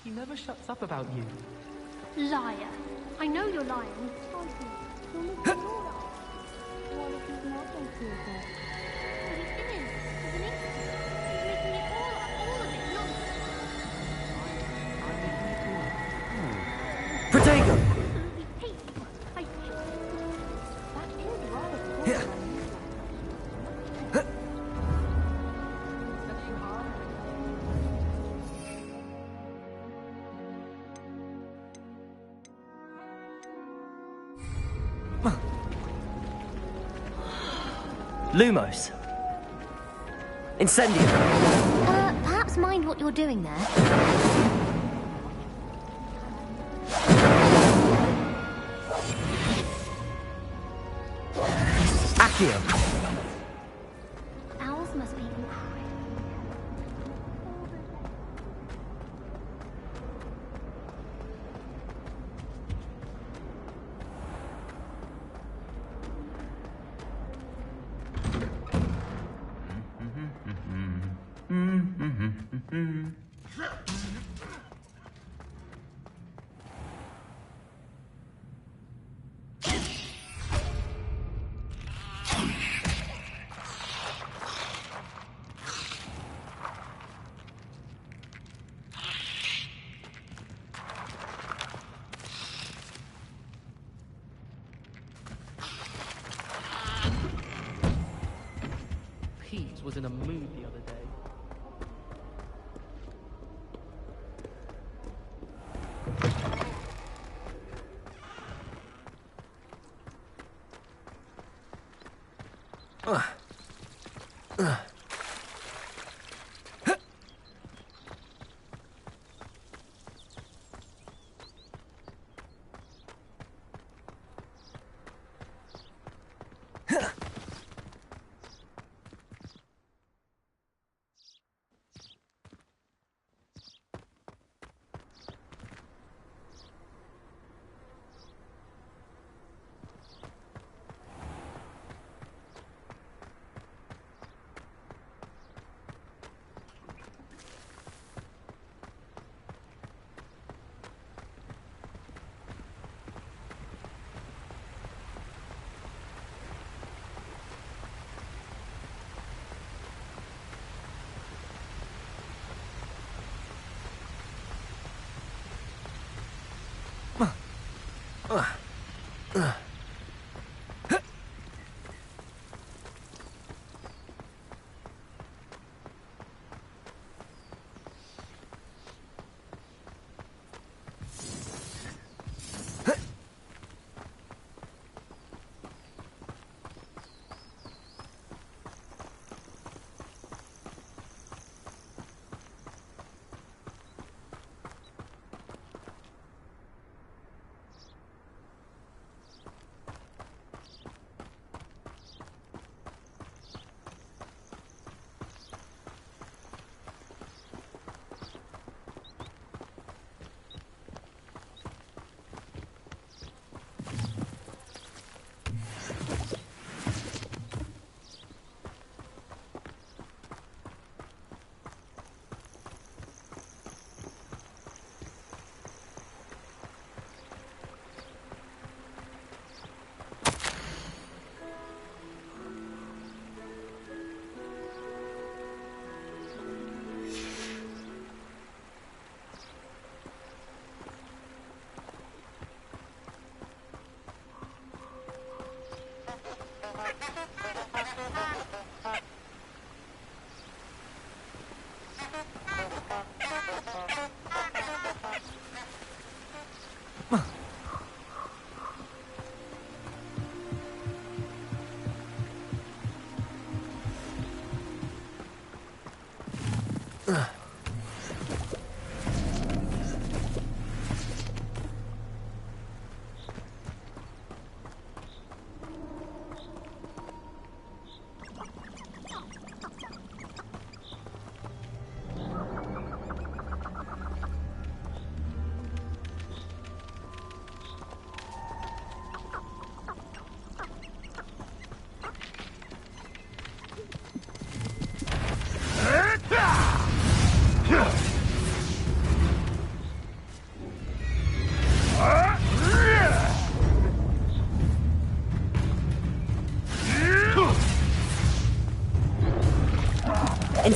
He never shuts up about you. Liar. I know you're lying. Protego! Lumos. Incendio. Perhaps mind what you're doing there. Accio. Owls must be Pete was in a mood the other day.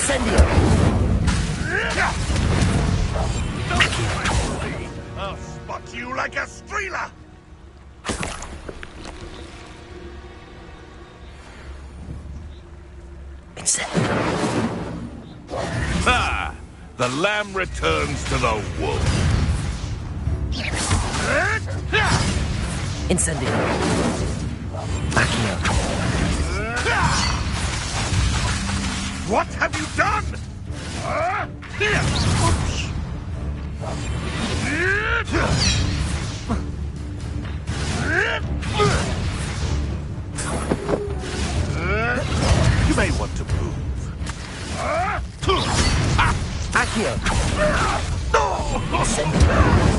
Incendio! I'll spot you like a streeler! Incendio! Ha! The lamb returns to the wolf. Incendio! Accio! What have you done? You may want to move. Accio! Incendio!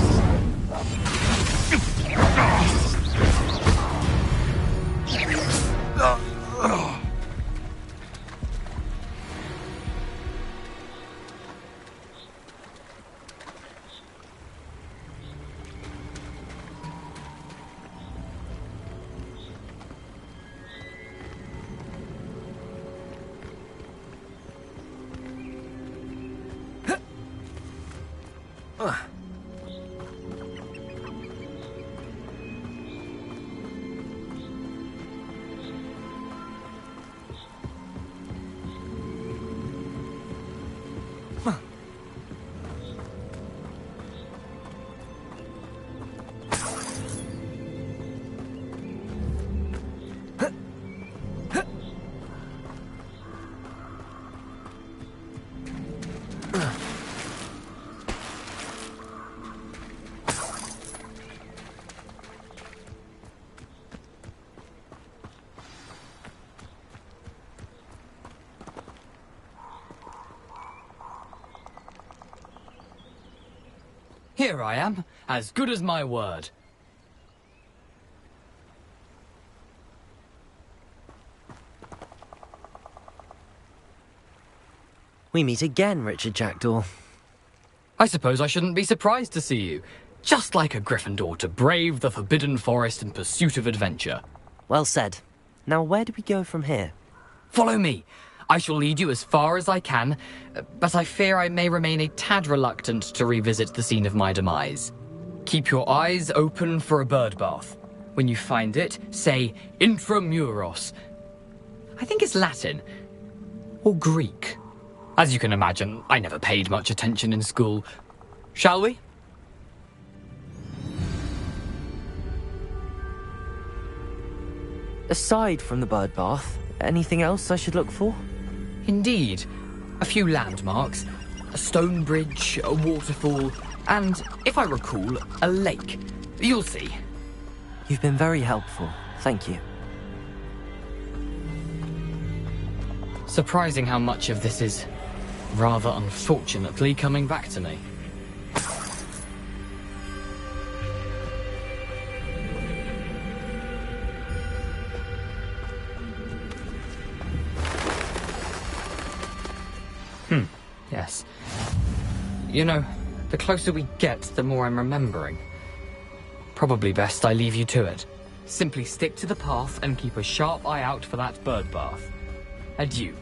Here I am, as good as my word. We meet again, Richard Jackdaw. I suppose I shouldn't be surprised to see you. Just like a Gryffindor to brave the Forbidden Forest in pursuit of adventure. Well said. Now where do we go from here? Follow me. I shall lead you as far as I can, but I fear I may remain a tad reluctant to revisit the scene of my demise. Keep your eyes open for a bird bath. When you find it, say intramuros. I think it's Latin. Or Greek. As you can imagine, I never paid much attention in school. Shall we? Aside from the bird bath, anything else I should look for? Indeed. A few landmarks, a stone bridge, a waterfall, and, if I recall, a lake. You'll see. You've been very helpful. Thank you. Surprising how much of this is, rather unfortunately, coming back to me. Yes. You know, the closer we get, the more I'm remembering. Probably best I leave you to it. Simply stick to the path and keep a sharp eye out for that bird bath. Adieu.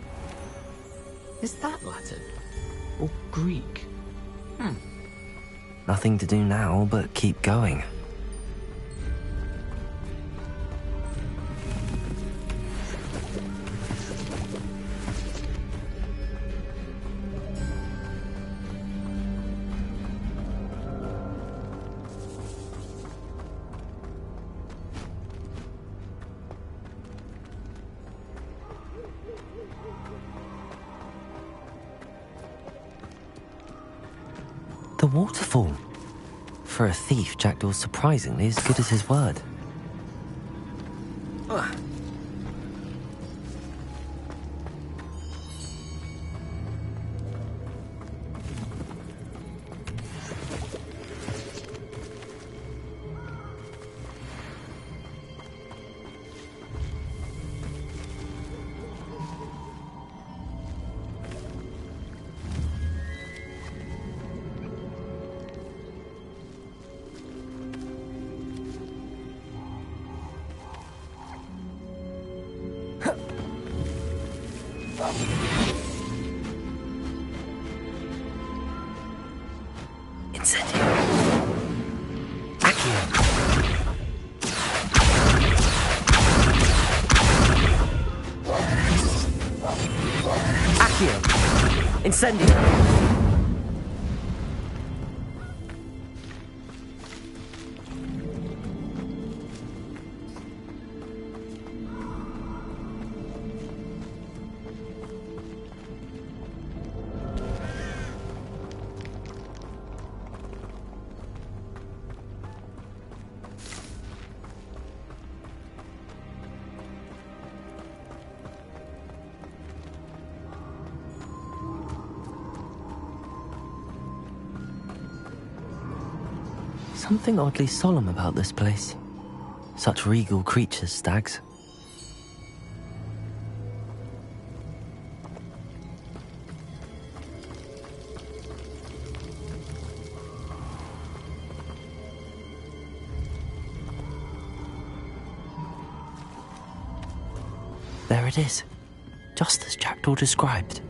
Is that Latin? Or Greek? Nothing to do now but keep going. The waterfall. For a thief, Jackdaw's surprisingly as good as his word. Incendio! Something oddly solemn about this place. Such regal creatures, stags. There it is, just as Jackdaw described.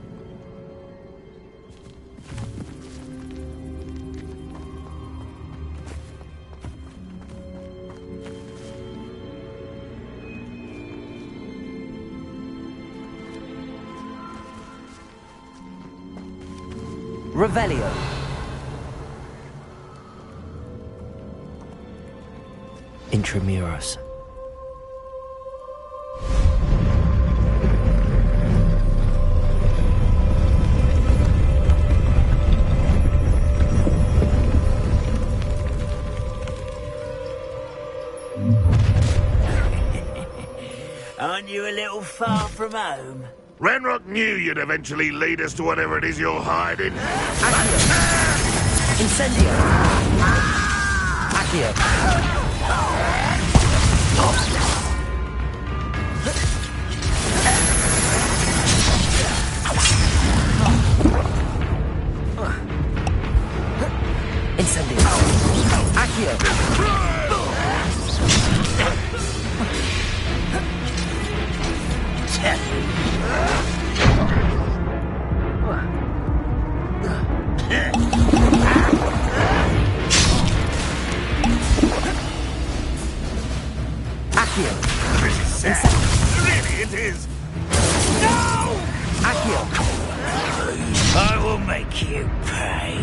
Revelio. Intramuros. Aren't you a little far from home? Ranrock knew you'd eventually lead us to whatever it is you're hiding. Incendio! Accio! Incendio! Accio! This is sad. Really, it is. No! Accio! I will make you pay.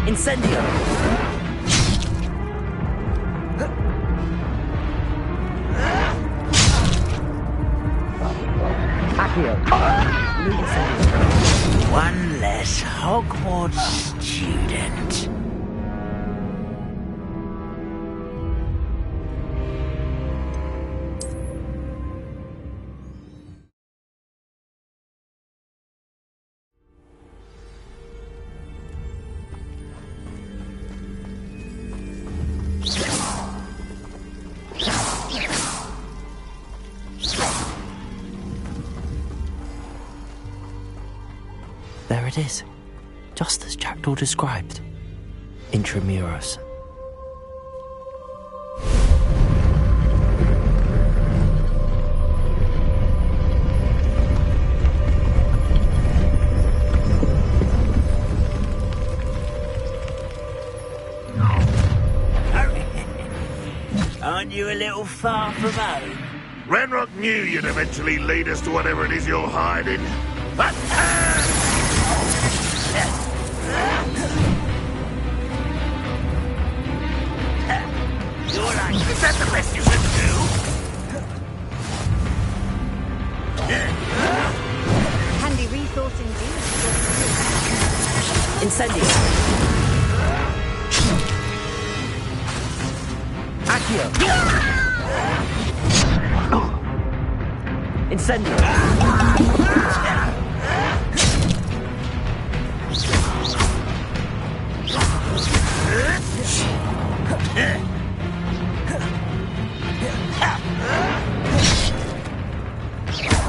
Incendio! Accio! Incendio! One less Hogwarts student. There it is, just as Jackdaw described. Intramuros. Aren't you a little far from home? Ranrock knew you'd eventually lead us to whatever it is you're hiding. But You're like, is that the best you can do? Handy resource indeed. Incendio! Accio! Incendio!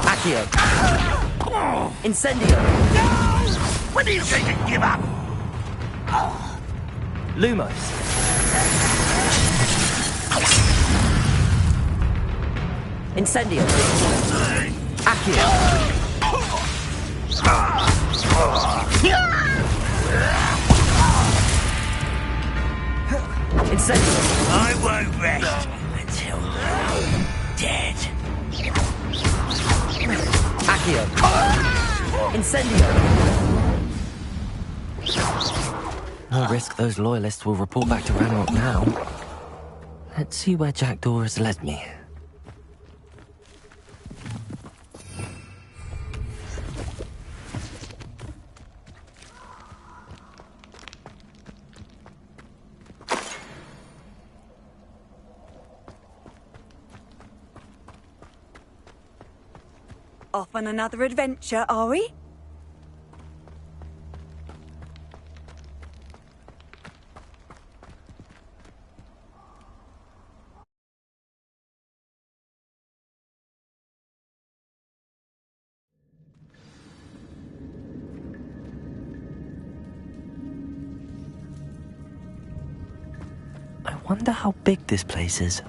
Accio! Incendio! When do you think you give up? Lumos! Incendio! Accio! Incendio! I won't rest until you're dead. Accio! Incendio! No risk those loyalists will report back to Ranrock now. Let's see where Jackdaw has led me. Off on another adventure, are we? I wonder how big this place is.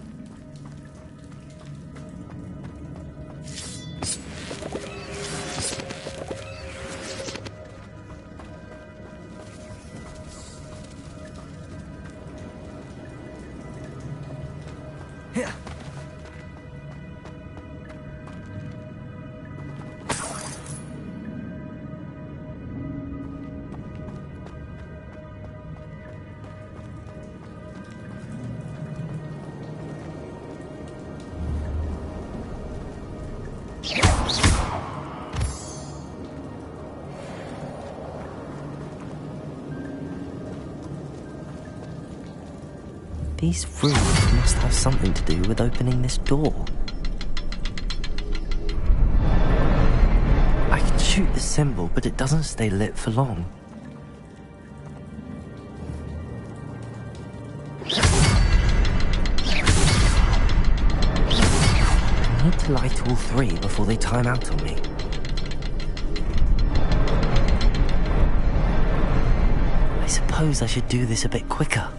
These rooms must have something to do with opening this door. I can shoot the symbol, but it doesn't stay lit for long. I need to light all three before they time out on me. I suppose I should do this a bit quicker.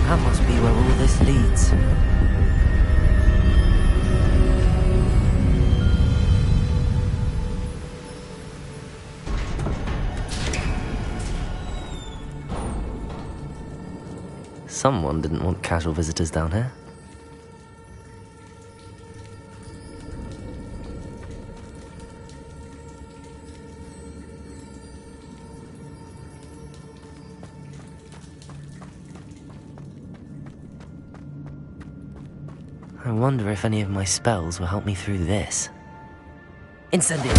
That must be where all this leads. Someone didn't want casual visitors down here. I wonder if any of my spells will help me through this. Incendio!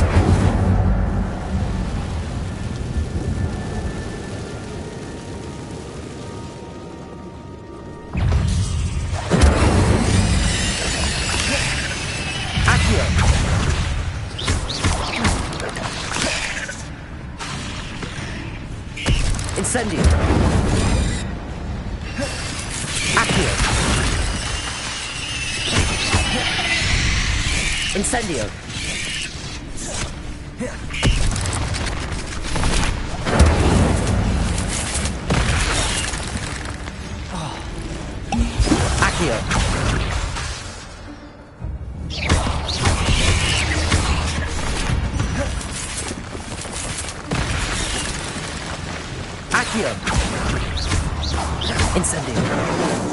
Accio! Incendio! Accio! Incendio! Accio! Accio! Incendio!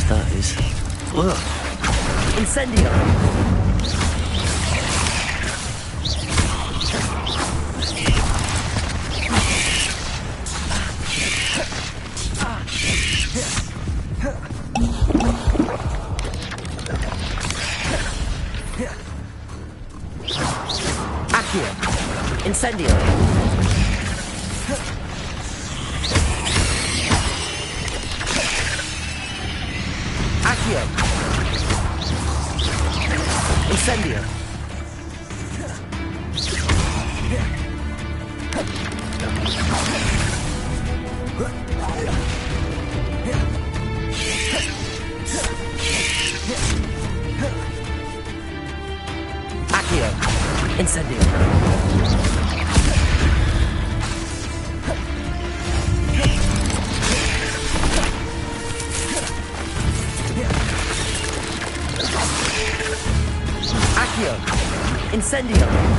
Those. Ugh. Incendio! Accio. Incendio. Accio. Incendio. Accio. Incendio. Accio. Incendio.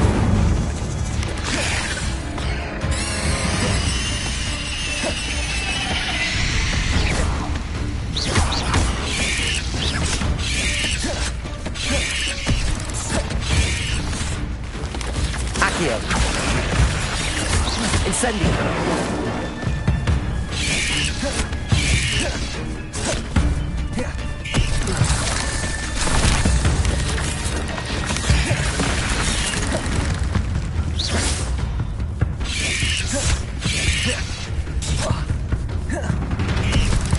Accio. Incendio.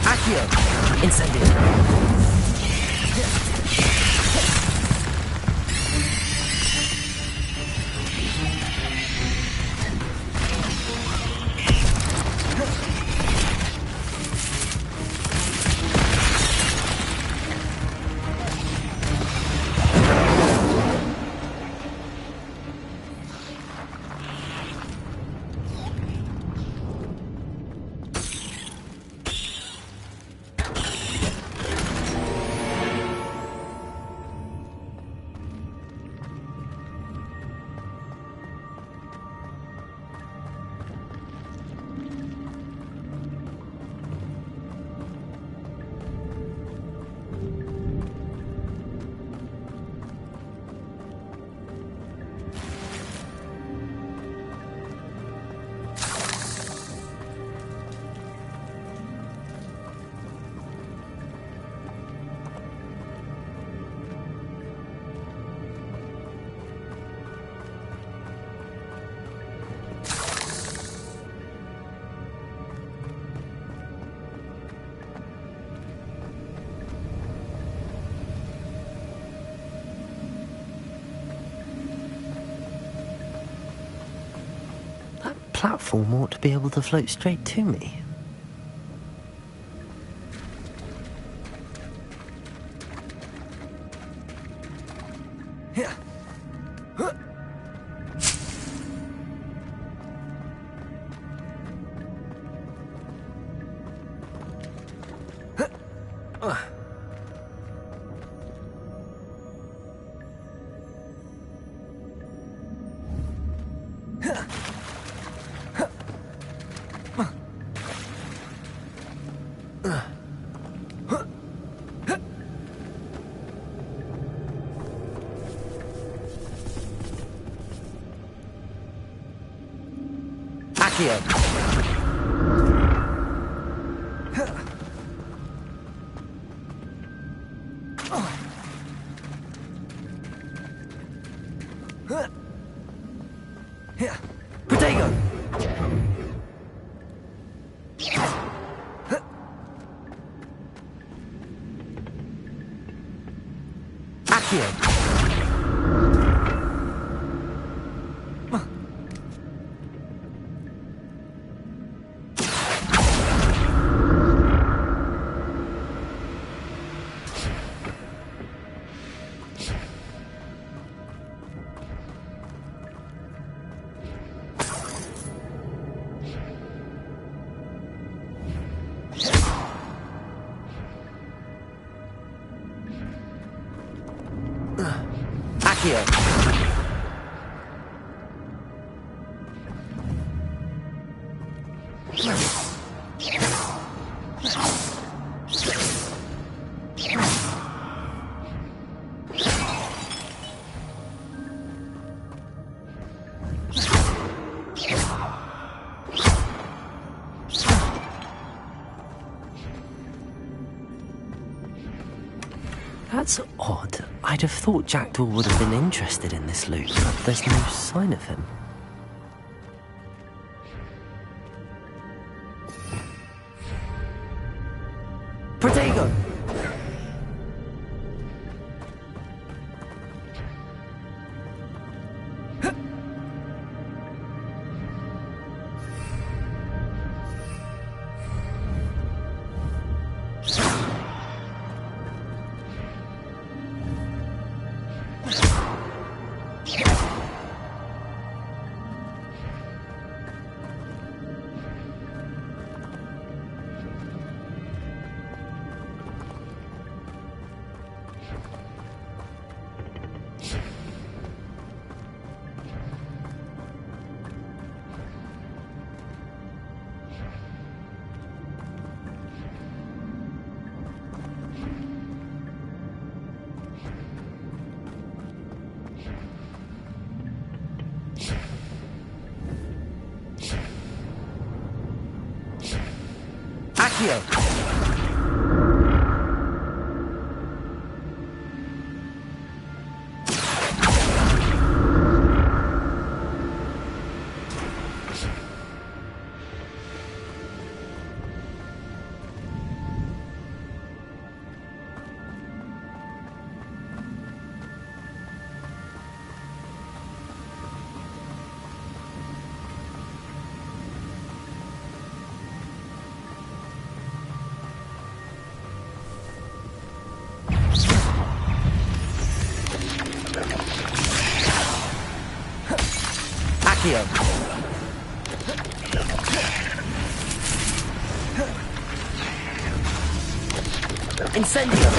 Accio. Incendio. Platform ought to be able to float straight to me. Accio. Protego. Accio. Accio. That's odd. I'd have thought Jackdaw would have been interested in this loot, but there's no sign of him. Protego! Accio! Incendio!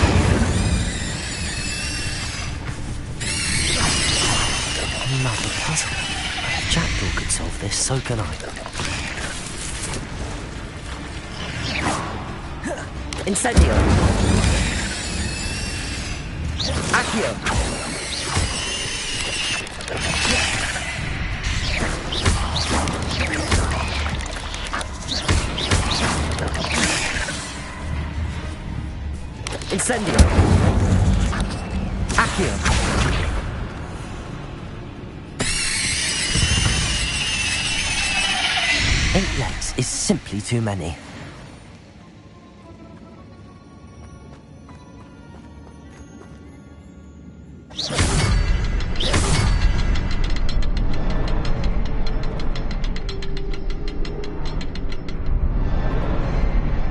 Another puzzle. If Jackdaw could solve this, so can I. Incendio! Accio! Incendio! Accio! Eight legs is simply too many.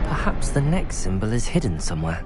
Perhaps the next symbol is hidden somewhere.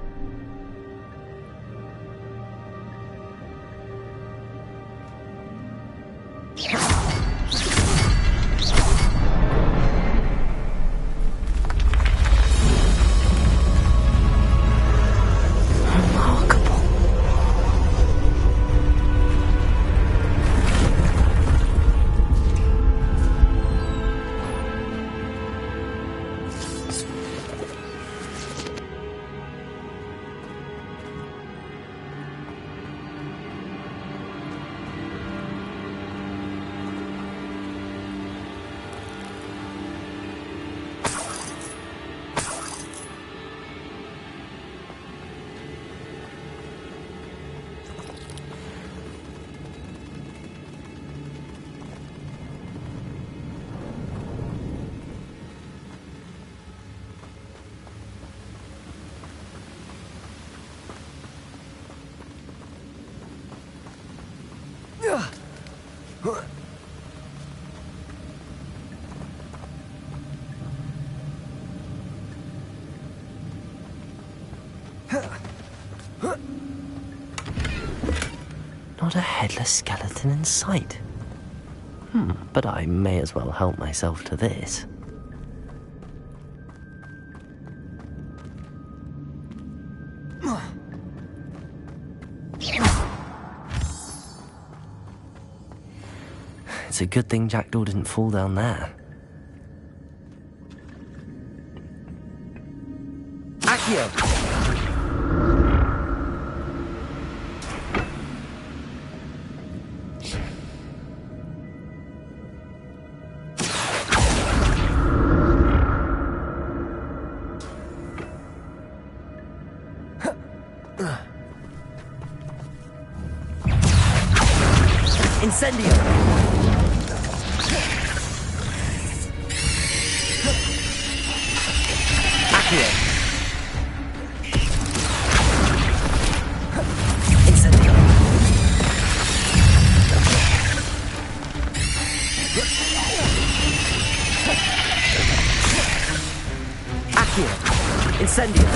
Not a headless skeleton in sight. But I may as well help myself to this. It's a good thing Jackdaw didn't fall down there. Accio! Incendio! Accio! Incendio! Accio! Incendio!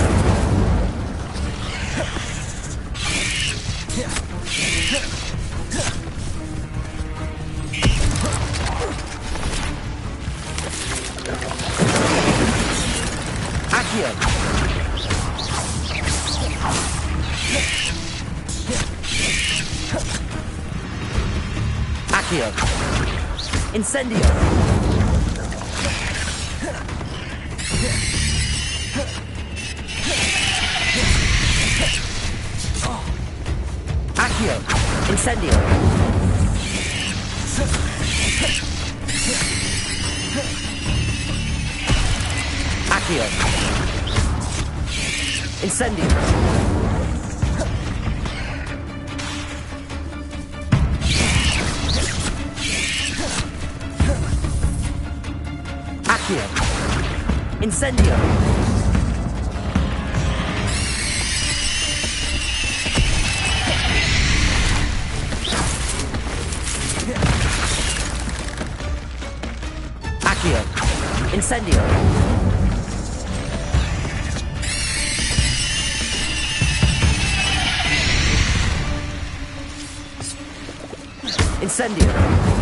Accio! Accio! Incendio! Accio! Incendio! Accio! Incendio! Accio! Incendio! Accio! Incendio! Incendio!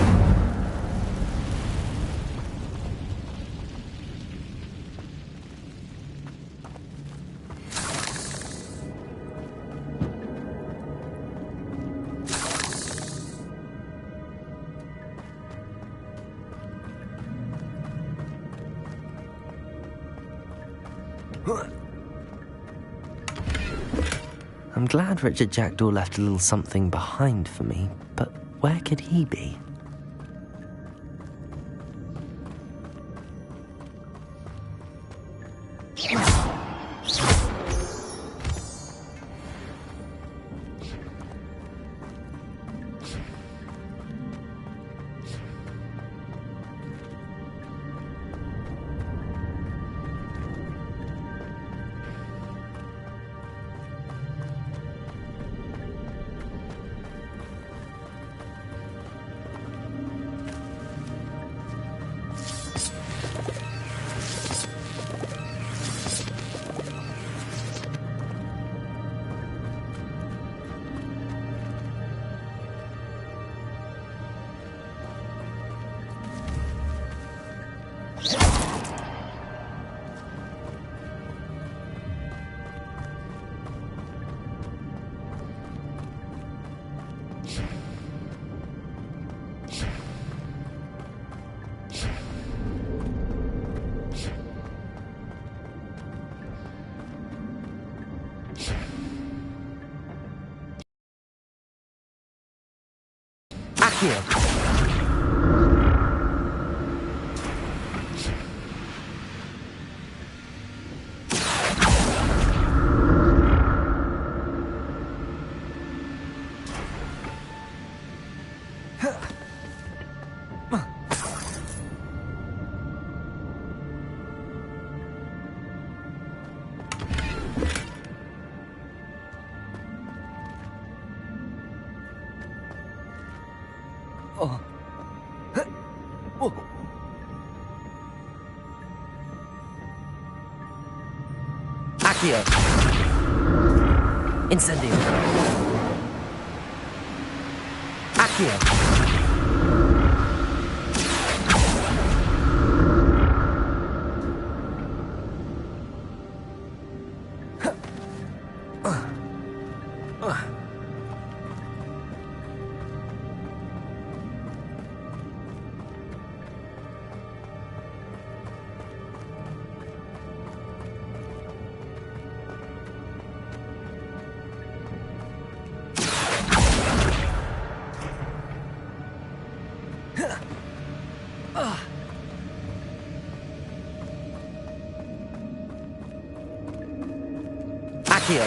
I'm glad Richard Jackdaw left a little something behind for me, but where could he be? Accio! Accio! Incendio! Accio! Accio!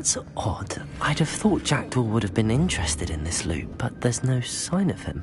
That's odd. I'd have thought Jackdaw would have been interested in this loot, but there's no sign of him.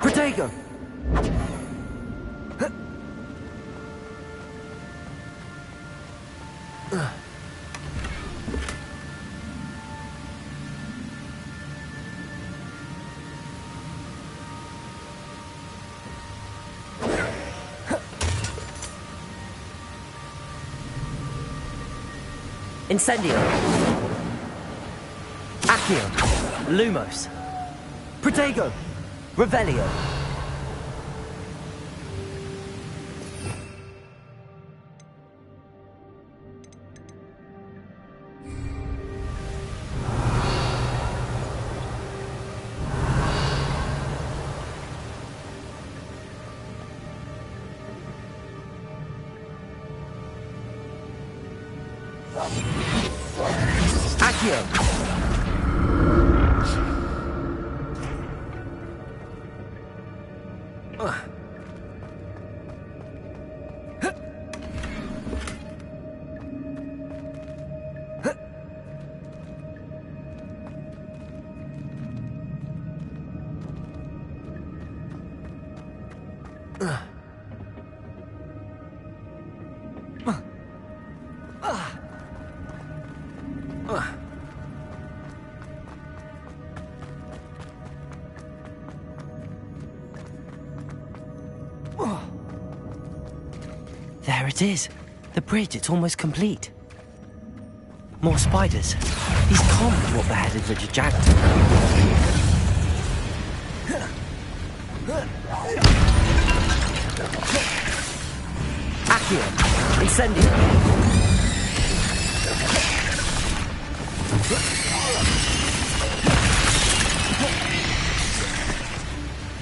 Protego! Incendio. Accio. Lumos. Protego! Revelio. Accio. There it is. The bridge, it's almost complete. More spiders. These can't be what beheaded Richard Jackdaw. Accio! Incendio!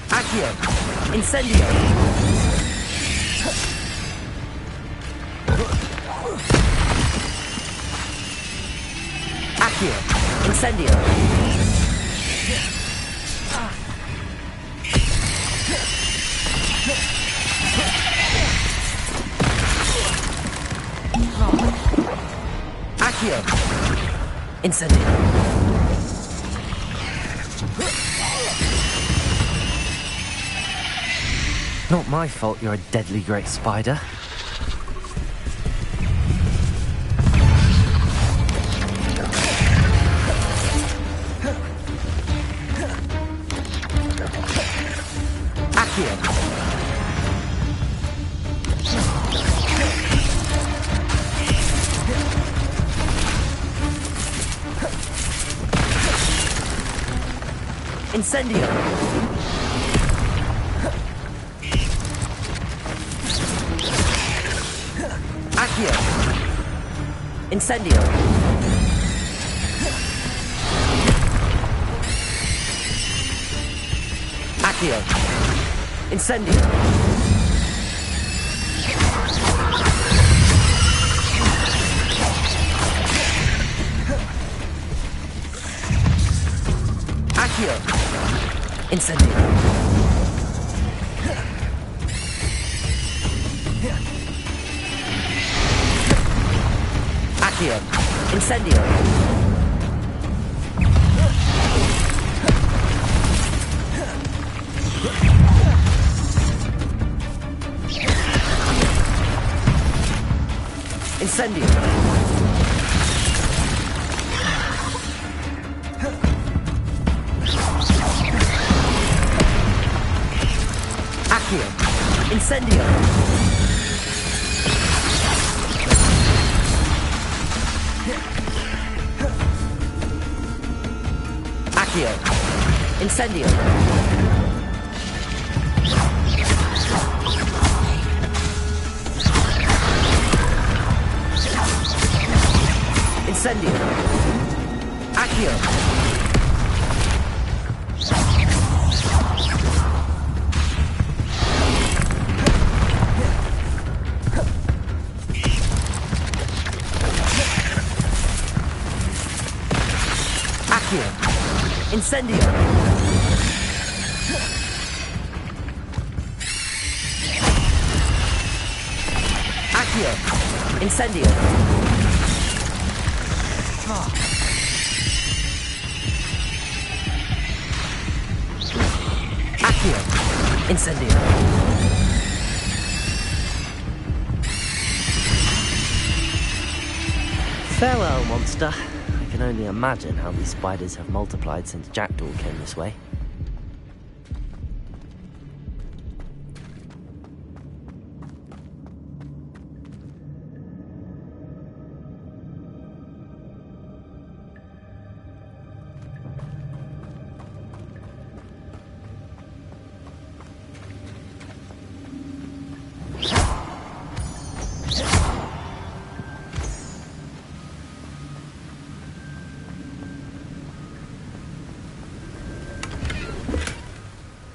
Accio! Incendio! Accio! Incendio! Accio! Incendio! Not my fault you're a deadly great spider. Accio! Incendio! Accio! Incendio! Accio! Incendio! Accio! Incendio! Accio! Incendio! Incendio! Accio! Incendio! Accio! Incendio! Incendio! Accio! Accio! Incendio! Accio! Incendio! Accio! Incendio! Farewell, monster. I can only imagine how these spiders have multiplied since Jackdaw came this way.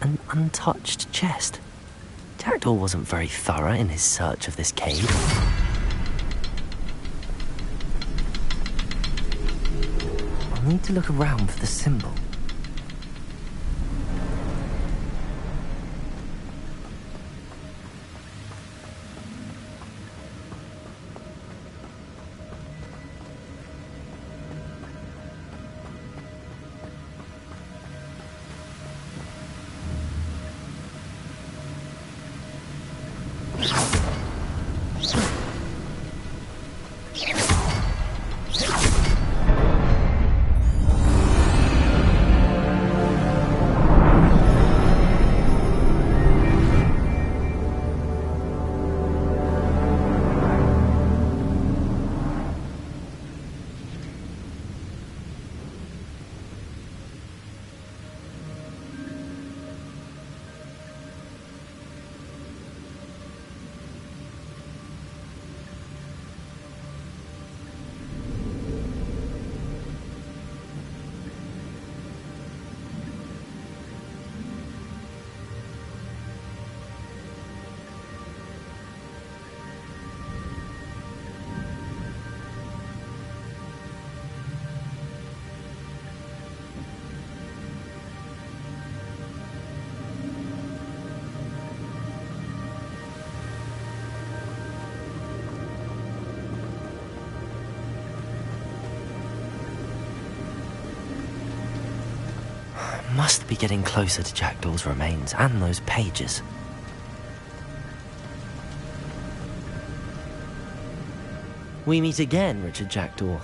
An untouched chest. Jackdaw wasn't very thorough in his search of this cave. I'll need to look around for the symbol. must be getting closer to Jackdaw's remains and those pages. We meet again, Richard Jackdaw.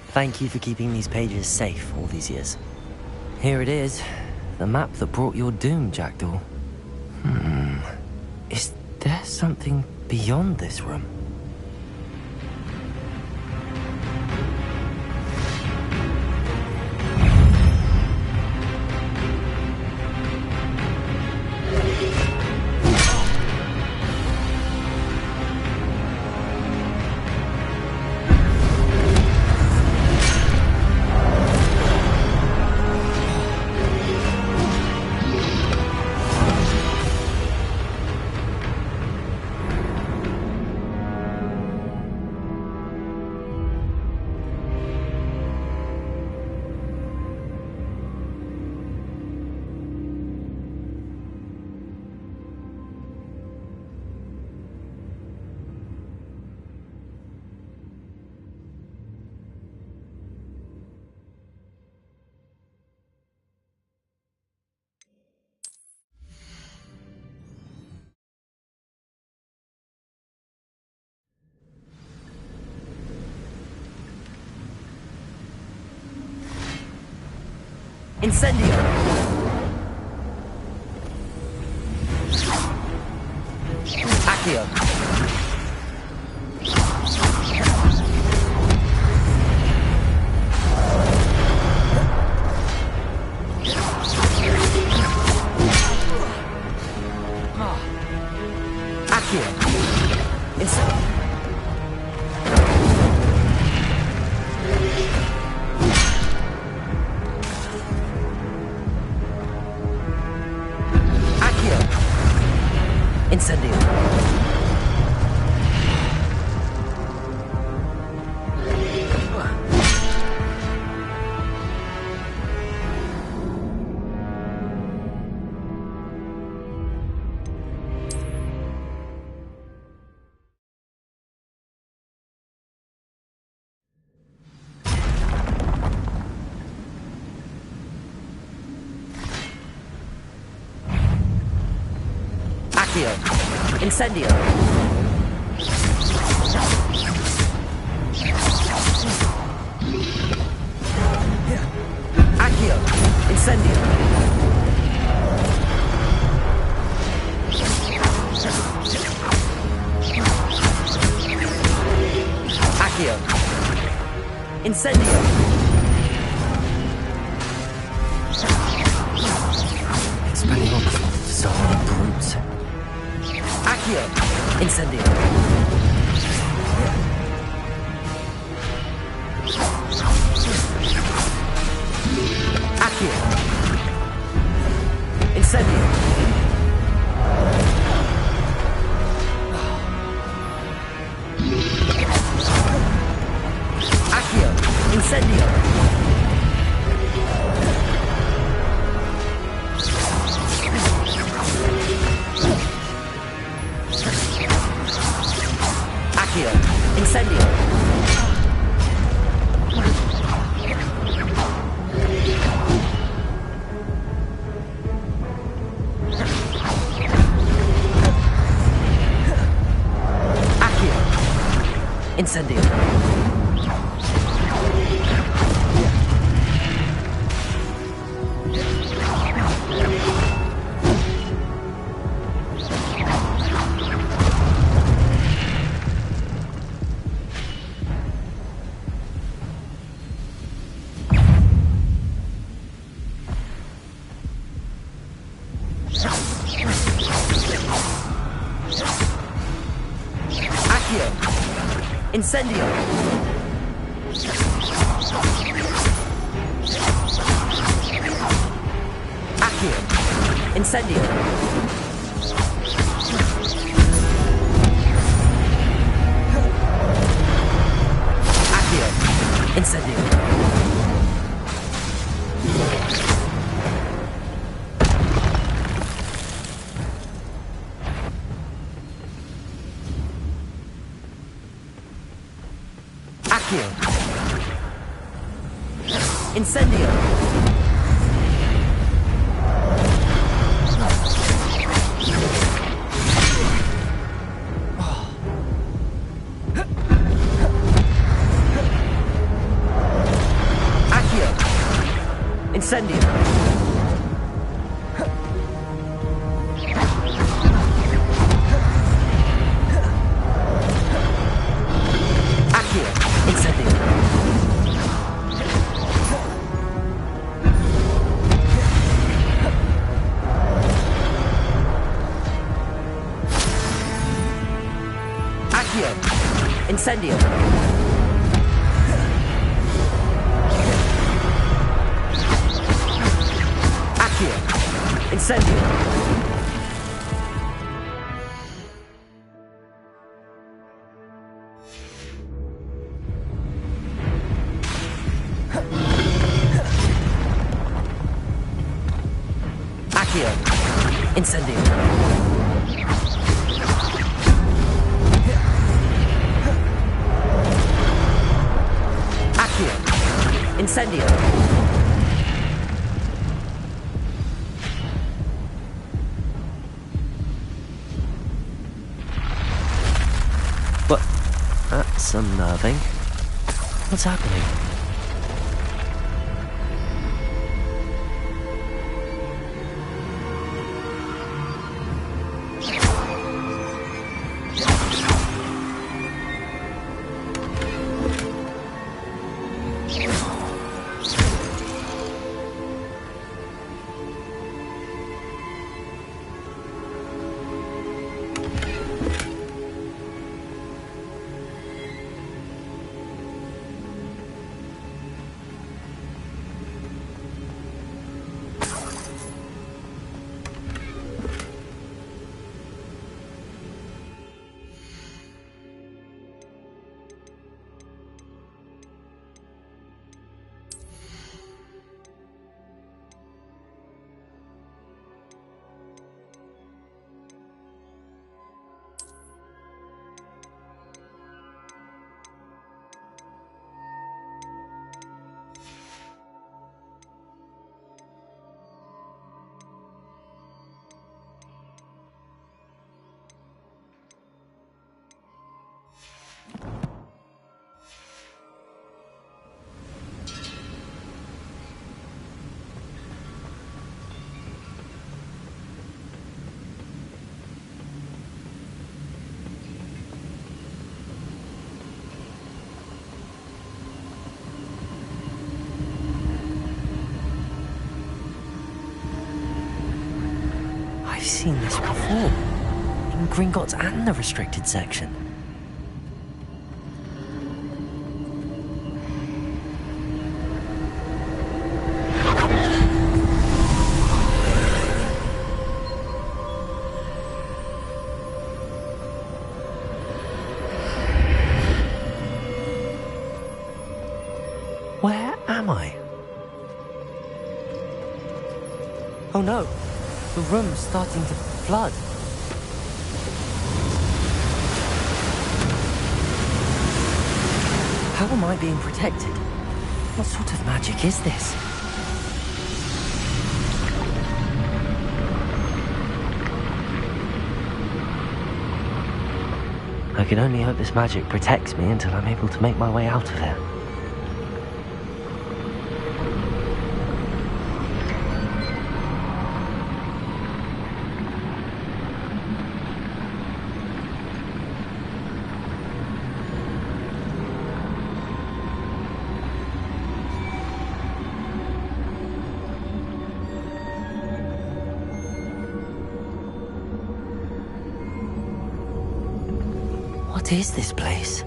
Thank you for keeping these pages safe all these years. Here it is, the map that brought your doom, Jackdaw. Is there something beyond this room? Incendio! Accio! Accio! Incendio! Incendio. Accio. Incendio. Accio. Incendio. Accio. Incendio. Expelliarmus, so many brutes. Accio. Incendio. Accio. Incendio. Accio. Incendio. Accio. Incendio. Accio. Incendio. Accio. Incendio. Accio. Incendio. Accio. Incendio. Accio. Incendio. Incendio. Accio. Incendio. Accio. Incendio. Accio. Incendio. Accio. Incendio. Accio. Incendio. What? That's unnerving. What's happening? I've seen this before. In Gringotts and the restricted section. Where am I? Oh no! The room's starting to flood. How am I being protected? What sort of magic is this? I can only hope this magic protects me until I'm able to make my way out of here. What is this place?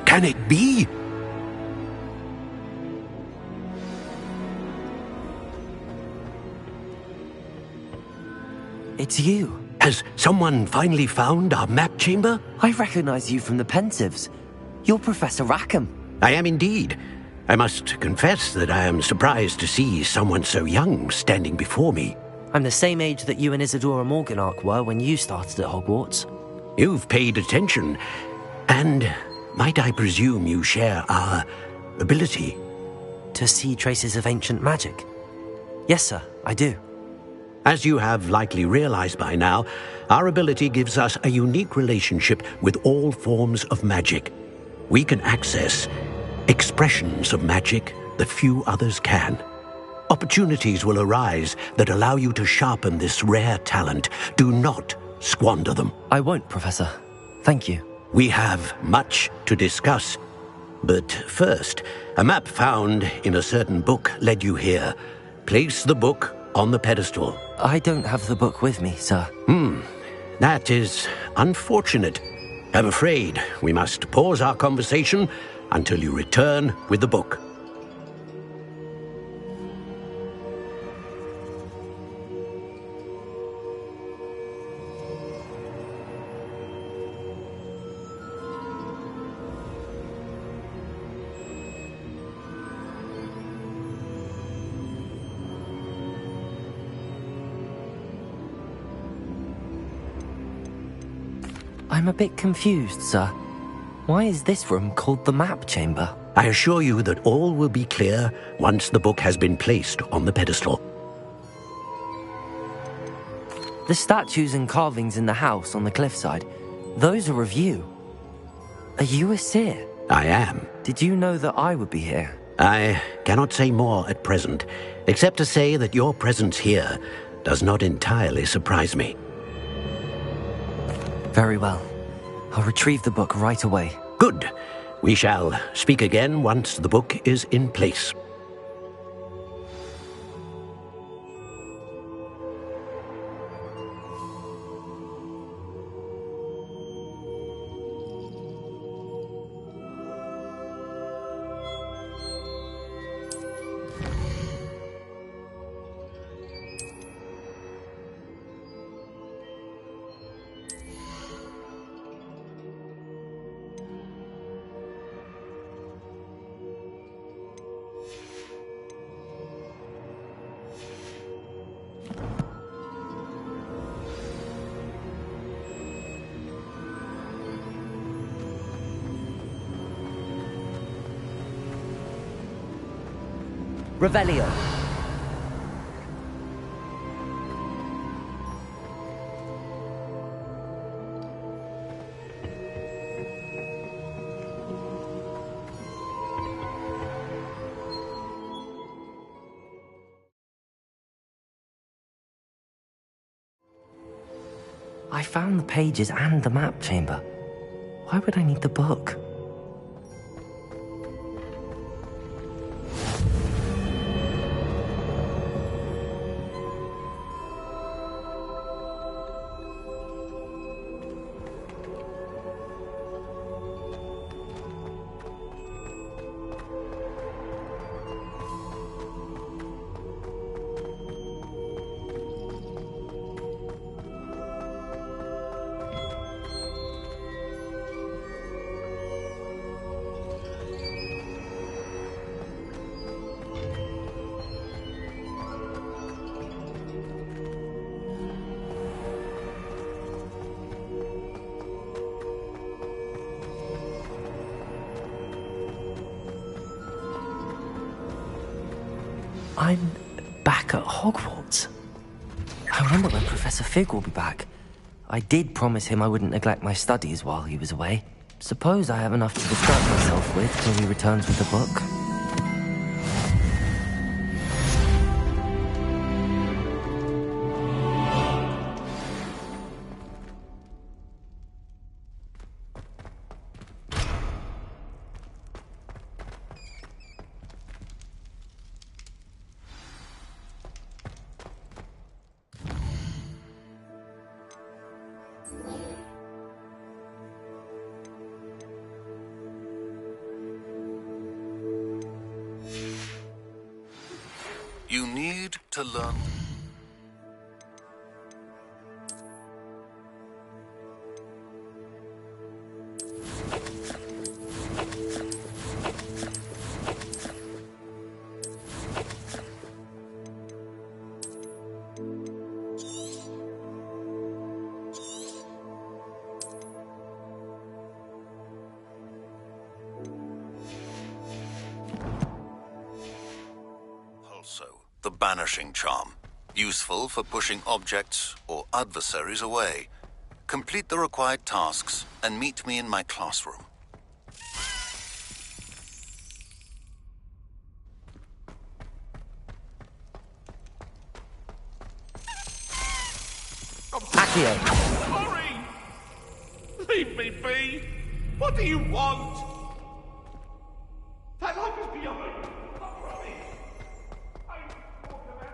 Can it be? It's you. Has someone finally found our map chamber? I recognize you from the Pensieves. You're Professor Rackham. I am indeed. I must confess that I am surprised to see someone so young standing before me. I'm the same age that you and Isadora Morganach were when you started at Hogwarts. You've paid attention, and might I presume you share our ability? To see traces of ancient magic? Yes, sir, I do. As you have likely realized by now, our ability gives us a unique relationship with all forms of magic. We can access expressions of magic that few others can. Opportunities will arise that allow you to sharpen this rare talent. Do not squander them. I won't, Professor. Thank you. We have much to discuss. But first, a map found in a certain book led you here. Place the book on the pedestal. I don't have the book with me, sir. That is unfortunate. I'm afraid we must pause our conversation until you return with the book. I'm a bit confused, sir. Why is this room called the map chamber? I assure you that all will be clear once the book has been placed on the pedestal. The statues and carvings in the house on the cliffside, those are of you. Are you a seer? I am. Did you know that I would be here? I cannot say more at present, except to say that your presence here does not entirely surprise me. Very well. I'll retrieve the book right away. Good. We shall speak again once the book is in place. Revelio. I found the pages and the map chamber. Why would I need the book? I'm back at Hogwarts. I wonder when Professor Fig will be back. I did promise him I wouldn't neglect my studies while he was away. Suppose I have enough to distract myself with till he returns with the book. You need to learn. also, the banishing charm. Useful for pushing objects or adversaries away. Complete the required tasks and meet me in my classroom. Accio. Hurry! Leave me be! What do you want? My life is beyond me. I promise. I talk about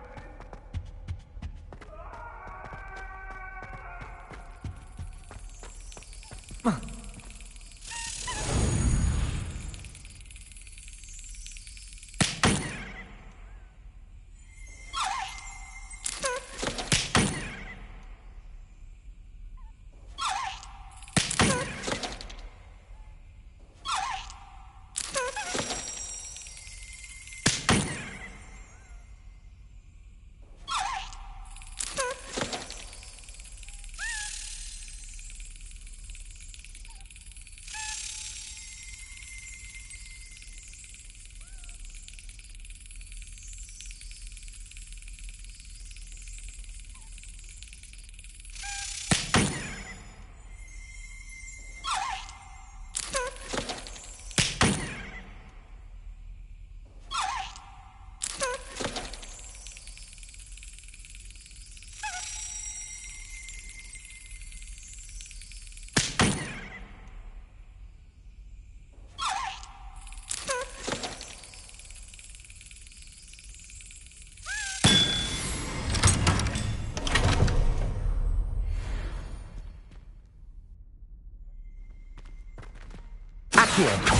Accio.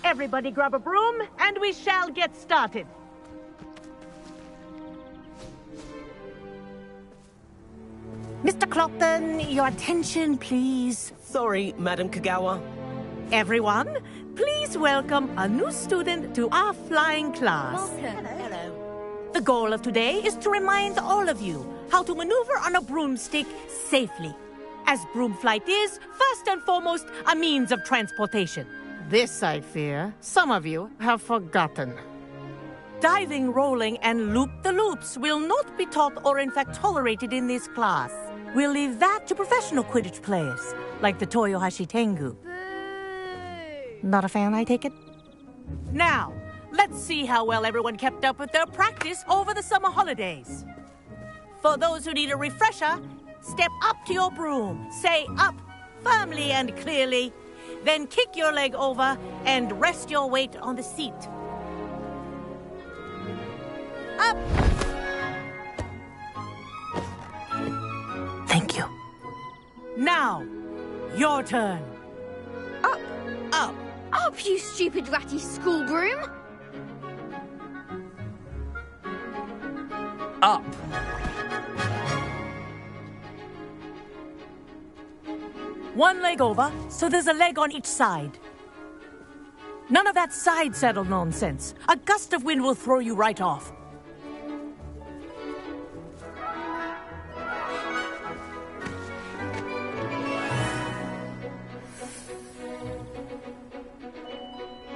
Everybody grab a broom, and we shall get started. Mr. Clopton, your attention, please. Sorry, Madam Kagawa. Everyone, please welcome a new student to our flying class. Hello. The goal of today is to remind all of you how to maneuver on a broomstick safely, as broom flight is, first and foremost, a means of transportation. This, I fear, some of you have forgotten. Diving, rolling, and loop-the-loops will not be taught or in fact tolerated in this class. We'll leave that to professional Quidditch players, like the Toyohashi Tengu. Not a fan, I take it? Now, let's see how well everyone kept up with their practice over the summer holidays. For those who need a refresher, step up to your broom, say up firmly and clearly, then kick your leg over and rest your weight on the seat. Up! Thank you. Now, your turn. Up! Up! Up, you stupid ratty school broom! Up! One leg over, so there's a leg on each side. None of that side saddle nonsense. A gust of wind will throw you right off.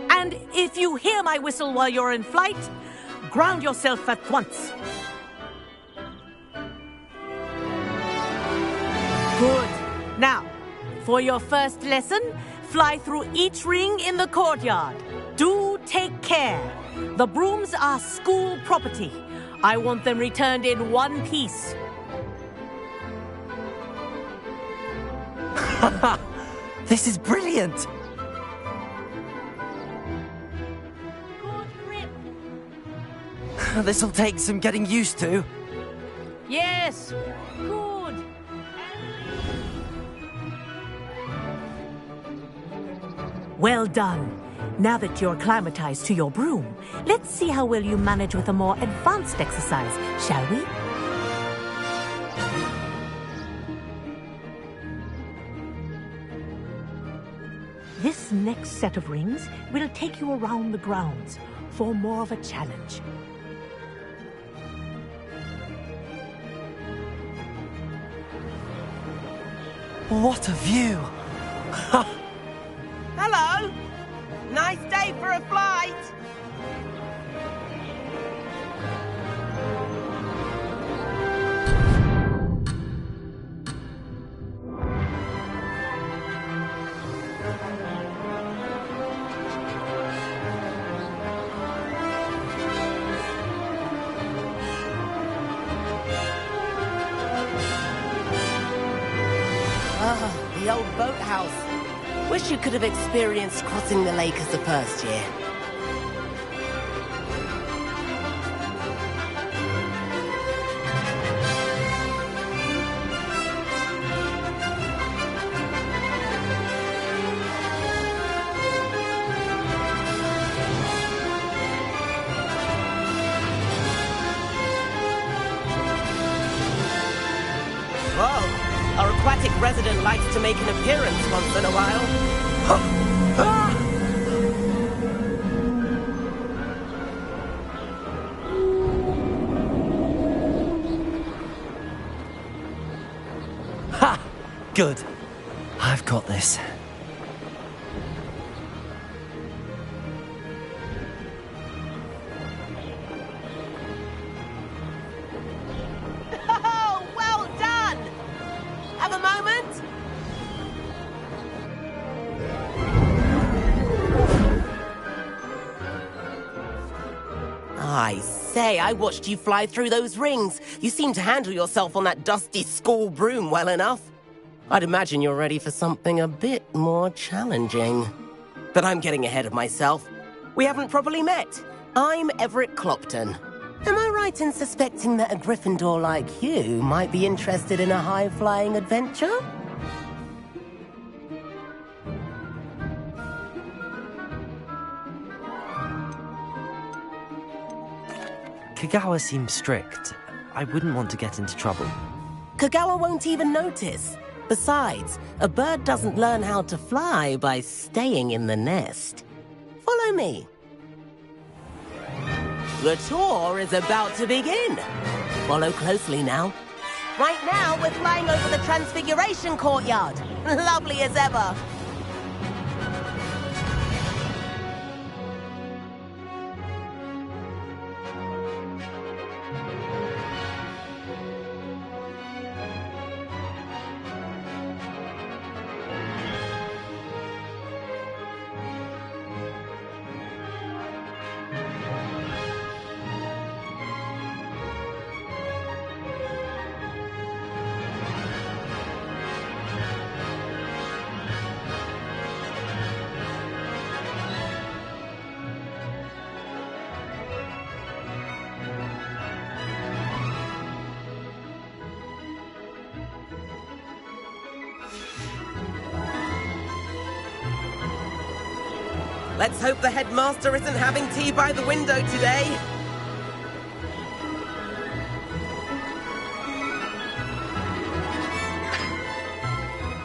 And if you hear my whistle while you're in flight, ground yourself at once. Good. Now, for your first lesson, fly through each ring in the courtyard. Do take care. The brooms are school property. I want them returned in one piece. This is brilliant! Good grip. This'll take some getting used to. Yes. Good. Well done. Now that you're acclimatized to your broom, let's see how well you manage with a more advanced exercise, shall we? This next set of rings will take you around the grounds for more of a challenge. What a view! Hello! Nice day for a flight! The old boathouse. Wish you could have experienced crossing the lake as the first year. Whoa, our aquatic resident likes to make an appearance once in a while. Ha! Good. I've got this. Oh, well done! Have a moment? I say, I watched you fly through those rings. You seem to handle yourself on that dusty school broom well enough. I'd imagine you're ready for something a bit more challenging. But I'm getting ahead of myself. We haven't properly met. I'm Everett Clopton. Am I right in suspecting that a Gryffindor like you might be interested in a high-flying adventure? Kagawa seems strict. I wouldn't want to get into trouble. Kagawa won't even notice. Besides, a bird doesn't learn how to fly by staying in the nest. Follow me. The tour is about to begin. Follow closely now. Right now, we're flying over the Transfiguration Courtyard. Lovely as ever. Let's hope the headmaster isn't having tea by the window today.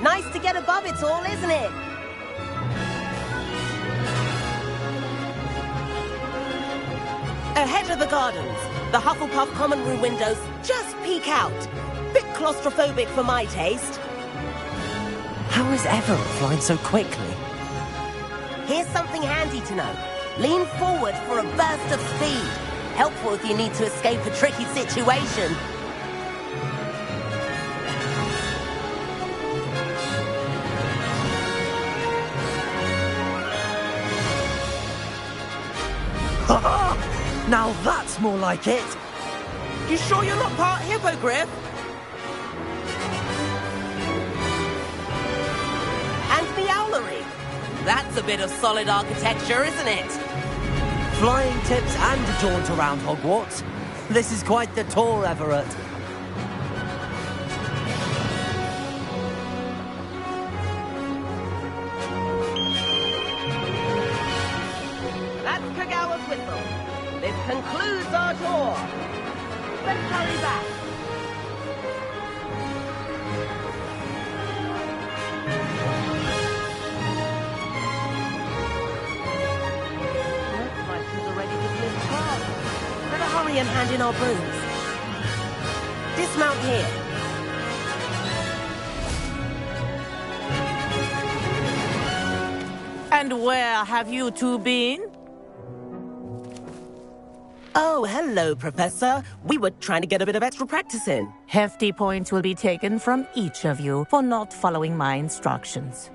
Nice to get above it all, isn't it? Ahead of the gardens, the Hufflepuff common room windows just peek out. Bit claustrophobic for my taste. How is Everett flying so quickly? Here's something handy to know. Lean forward for a burst of speed. Helpful if you need to escape a tricky situation. Now that's more like it! You sure you're not part hippogriff? And meowlery. That's a bit of solid architecture, isn't it? Flying tips and a jaunt around Hogwarts. This is quite the tour, Everett. That's Kagawa's whistle. This concludes our tour. Let's hurry back. Looks like she's already dismissed class. Better hurry and hand in our brooms. Dismount here. And where have you two been? Oh, hello, Professor. We were trying to get a bit of extra practice in. Hefty points will be taken from each of you for not following my instructions.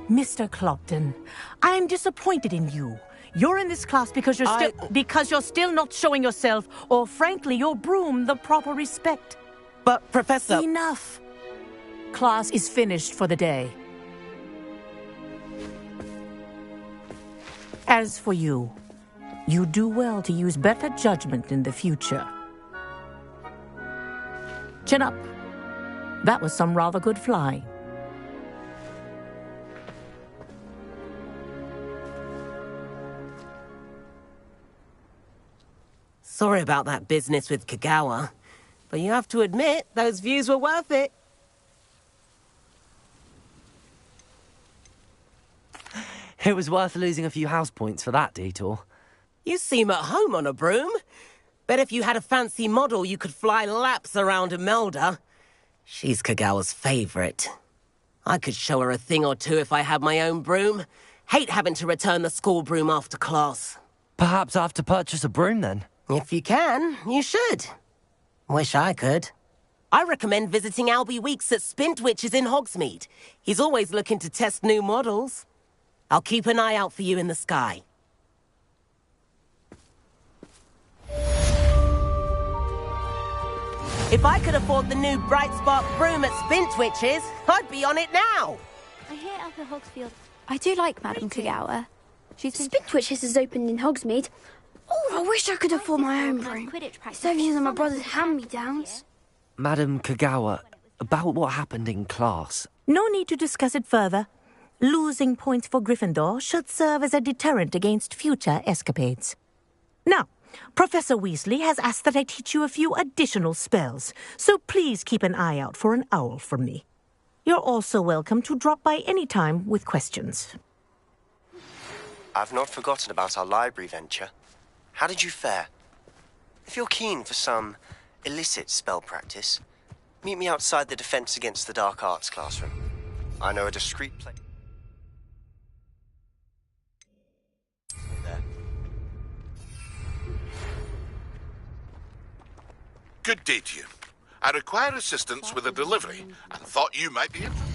Mr. Clopton, I am disappointed in you. You're in this class because you're still not showing yourself, or frankly, your broom the proper respect. But, Professor... Enough. Class is finished for the day. As for you, you do well to use better judgment in the future. Chin up. That was some rather good flying. Sorry about that business with Kagawa, but you have to admit, those views were worth it. It was worth losing a few house points for that detour. You seem at home on a broom. Bet if you had a fancy model, you could fly laps around Imelda. She's Kagawa's favorite. I could show her a thing or two if I had my own broom. Hate having to return the school broom after class. Perhaps I have to purchase a broom then? If you can, you should. Wish I could. I recommend visiting Albie Weeks at Spintwitches in Hogsmeade. He's always looking to test new models. I'll keep an eye out for you in the sky. If I could afford the new Bright Spark broom at Spintwitches, I'd be on it now. I hear up at Hogsfield. I do like Madame Kagawa. Spintwitches is opened in Hogsmeade. Oh, I wish I could afford my own broom. Instead of using my brother's hand-me-downs. Madam Kagawa, about what happened in class. No need to discuss it further. Losing points for Gryffindor should serve as a deterrent against future escapades. Now, Professor Weasley has asked that I teach you a few additional spells, so please keep an eye out for an owl from me. You're also welcome to drop by any time with questions. I've not forgotten about our library venture. How did you fare? If you're keen for some illicit spell practice, meet me outside the Defense Against the Dark Arts classroom. I know a discreet place. Good day to you. I require assistance with a delivery and thought you might be interested.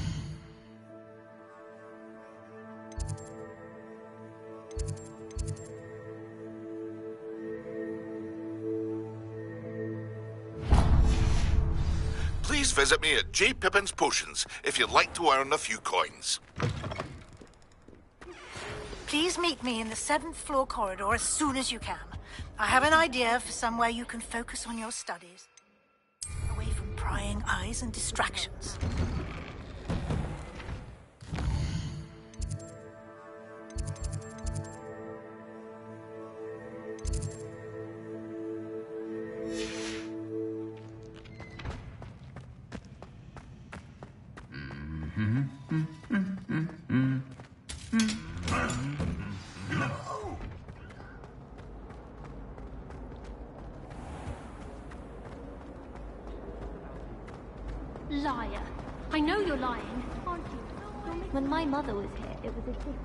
Please visit me at J. Pippin's Potions if you'd like to earn a few coins. Please meet me in the 7th floor corridor as soon as you can. I have an idea for somewhere you can focus on your studies, away from prying eyes and distractions. liar. I know you're lying, aren't you? When my mother was here, it was a different...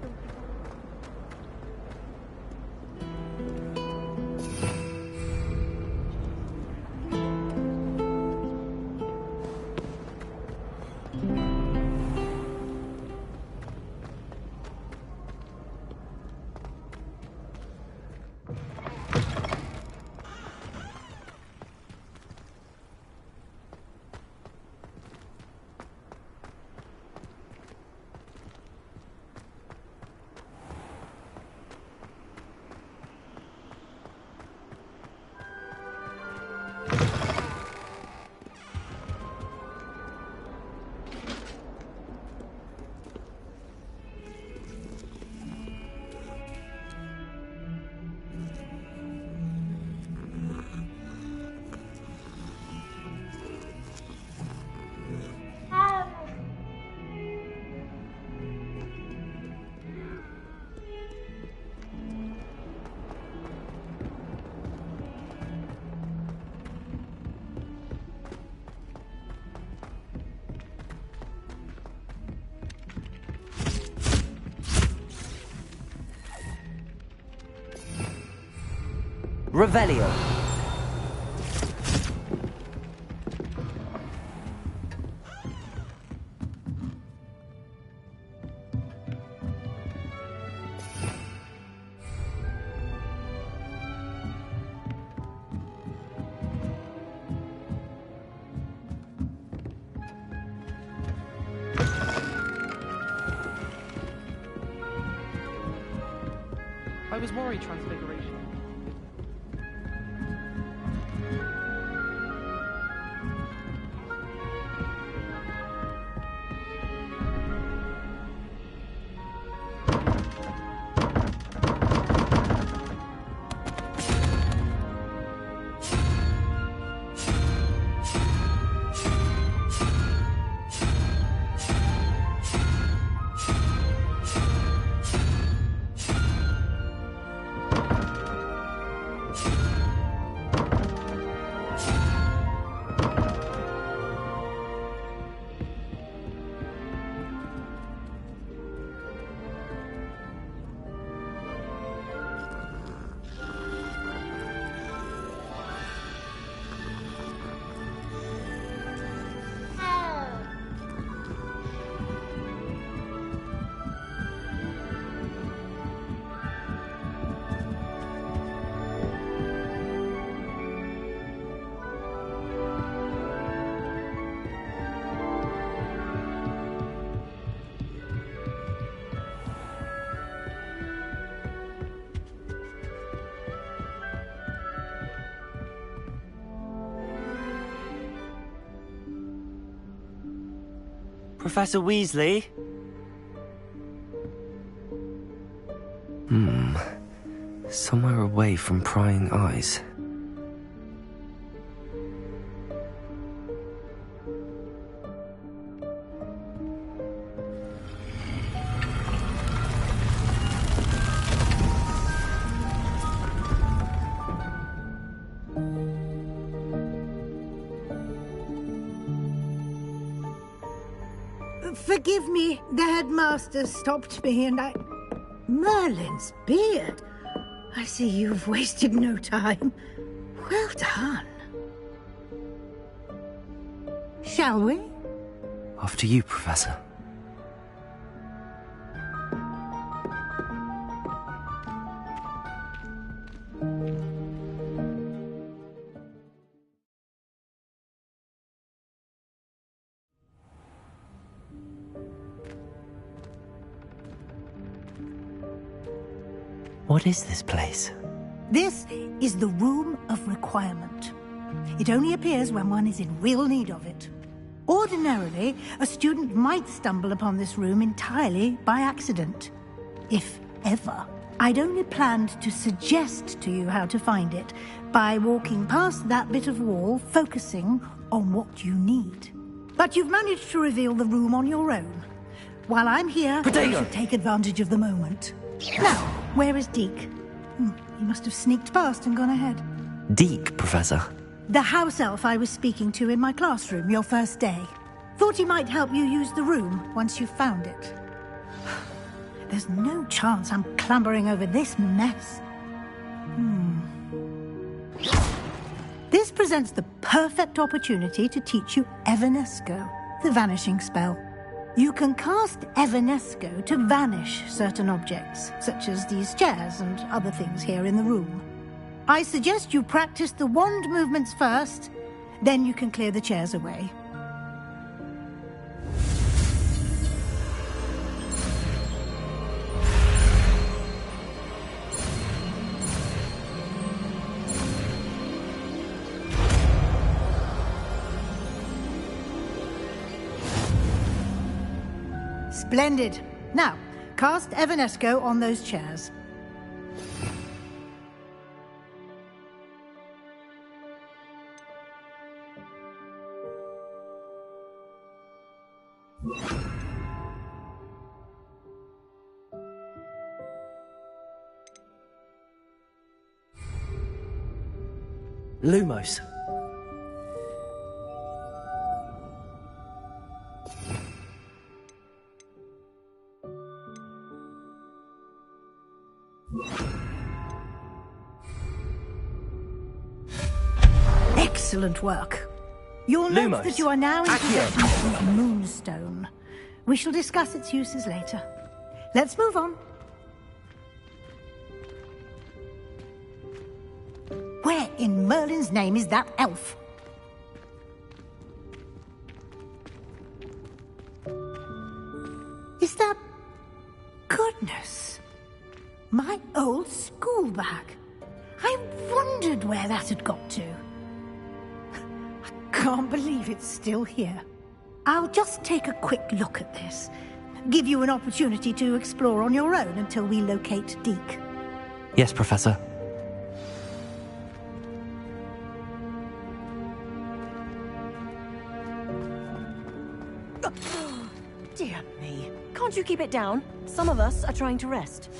Revelio. I was worried Transfiguration. Professor Weasley? Somewhere away from prying eyes. Forgive me, the headmaster stopped me and I... Merlin's beard. I see you've wasted no time. Well done. Shall we? After you, Professor. What is this place? This is the Room of Requirement. It only appears when one is in real need of it. Ordinarily, a student might stumble upon this room entirely by accident. If ever. I'd only planned to suggest to you how to find it by walking past that bit of wall, focusing on what you need. But you've managed to reveal the room on your own. While I'm here, you should take advantage of the moment. Now, where is Deke? He must have sneaked past and gone ahead. Deke, Professor. The house elf I was speaking to in my classroom your first day. Thought he might help you use the room once you've found it. There's no chance I'm clambering over this mess. This presents the perfect opportunity to teach you Evanesco, the vanishing spell. You can cast Evanesco to vanish certain objects, such as these chairs and other things here in the room. I suggest you practice the wand movements first, then you can clear the chairs away. Splendid. Now, cast Evanesco on those chairs. Lumos. Excellent work. You'll note that you are now in possession of Moonstone. We shall discuss its uses later. Let's move on. Where in Merlin's name is that elf? Is that... Goodness. My old school bag. I wondered where that had got to. I can't believe it's still here. I'll just take a quick look at this. Give you an opportunity to explore on your own until we locate Deke. Yes, Professor. Dear me. Can't you keep it down? Some of us are trying to rest.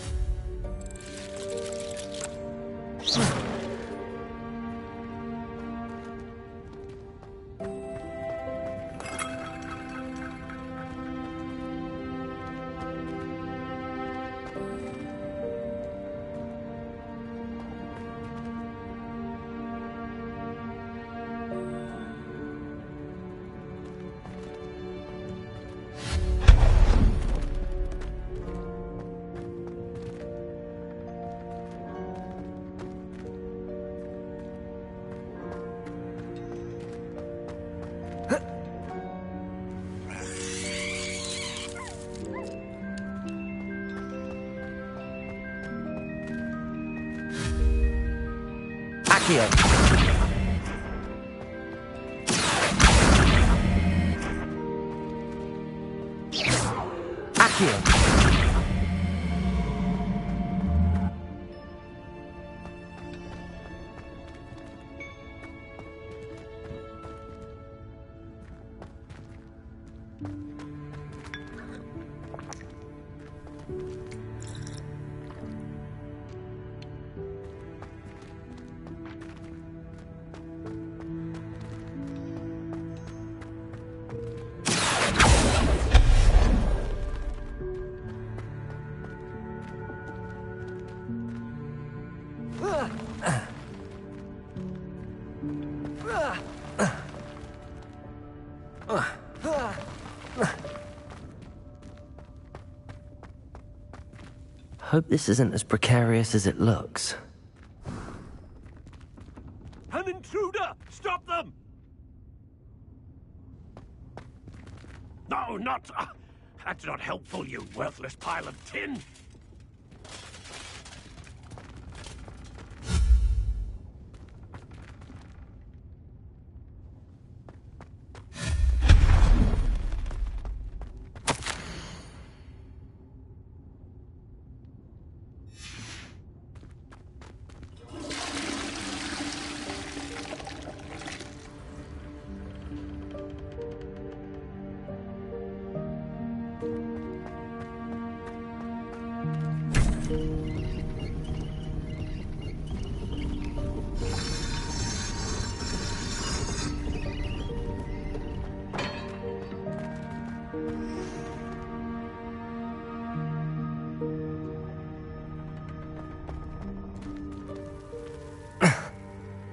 Accio. Accio. Hope this isn't as precarious as it looks. An intruder! Stop them! No, not... that's not helpful, you worthless pile of tin!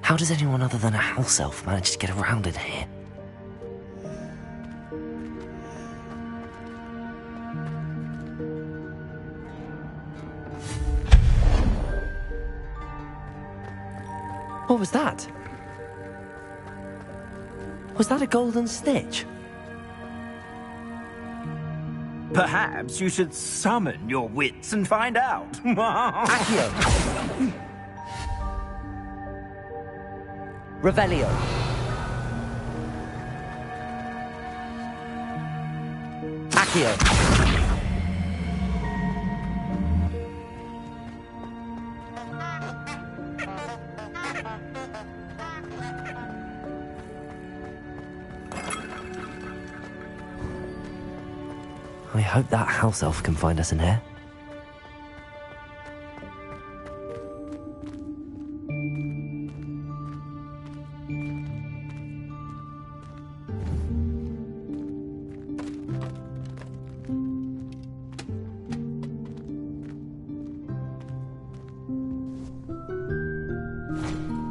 How does anyone other than a house elf manage to get around in here? What was that? Was that a golden snitch? Perhaps you should summon your wits and find out. Accio! Revelio! Accio! I hope that house elf can find us in here.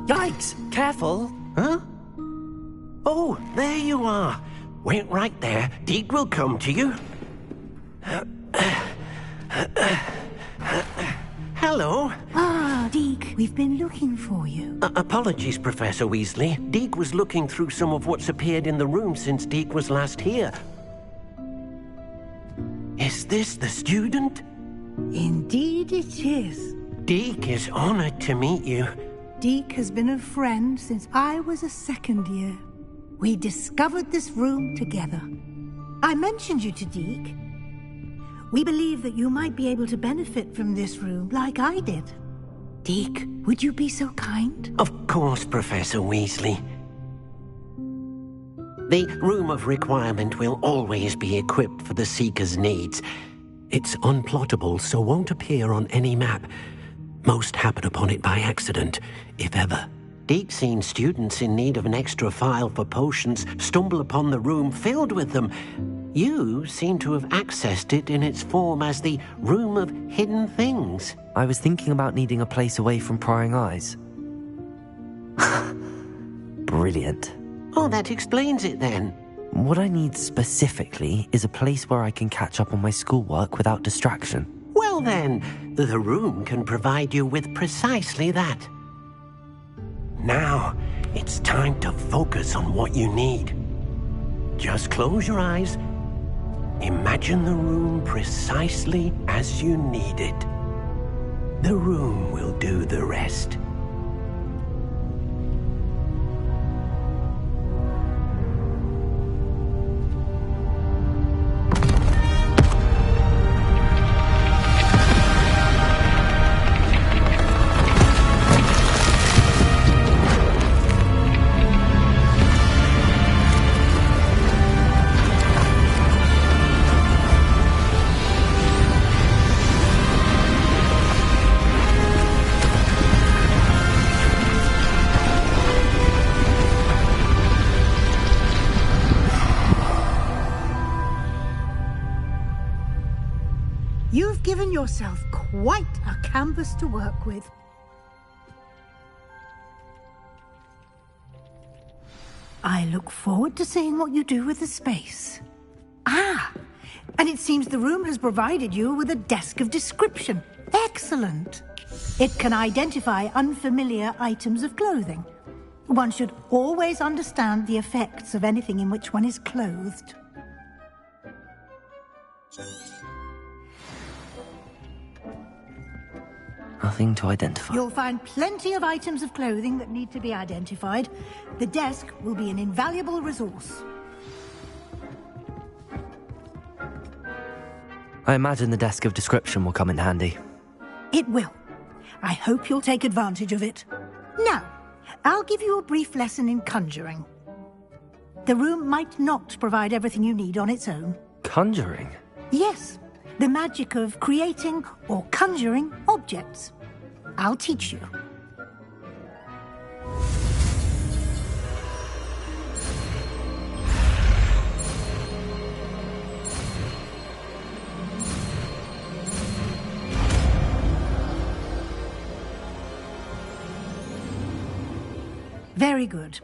Yikes! Careful! Huh? Oh, there you are. Wait right there. Deke will come to you. Hello. Ah, Deke, we've been looking for you. Apologies, Professor Weasley. Deke was looking through some of what's appeared in the room since Deke was last here. Is this the student? Indeed it is. Deke is honored to meet you. Deke has been a friend since I was a second year. We discovered this room together. I mentioned you to Deke. We believe that you might be able to benefit from this room like I did. Deke, would you be so kind? Of course, Professor Weasley. The Room of Requirement will always be equipped for the Seeker's needs. It's unplottable, so won't appear on any map. Most happen upon it by accident, if ever. Deke's seen students in need of an extra file for potions stumble upon the room filled with them. You seem to have accessed it in its form as the Room of Hidden Things. I was thinking about needing a place away from prying eyes. Brilliant. Oh, that explains it then. What I need specifically is a place where I can catch up on my schoolwork without distraction. Well then, the room can provide you with precisely that. Now, it's time to focus on what you need. Just close your eyes. Imagine the room precisely as you need it. The room will do the rest. You've given yourself quite a canvas to work with. I look forward to seeing what you do with the space. Ah, and it seems the room has provided you with a desk of description. Excellent. It can identify unfamiliar items of clothing. One should always understand the effects of anything in which one is clothed. Nothing to identify. You'll find plenty of items of clothing that need to be identified. The desk will be an invaluable resource. I imagine the desk of description will come in handy. It will. I hope you'll take advantage of it. Now, I'll give you a brief lesson in conjuring. The room might not provide everything you need on its own. Conjuring? Yes, the magic of creating or conjuring objects. I'll teach you. Very good.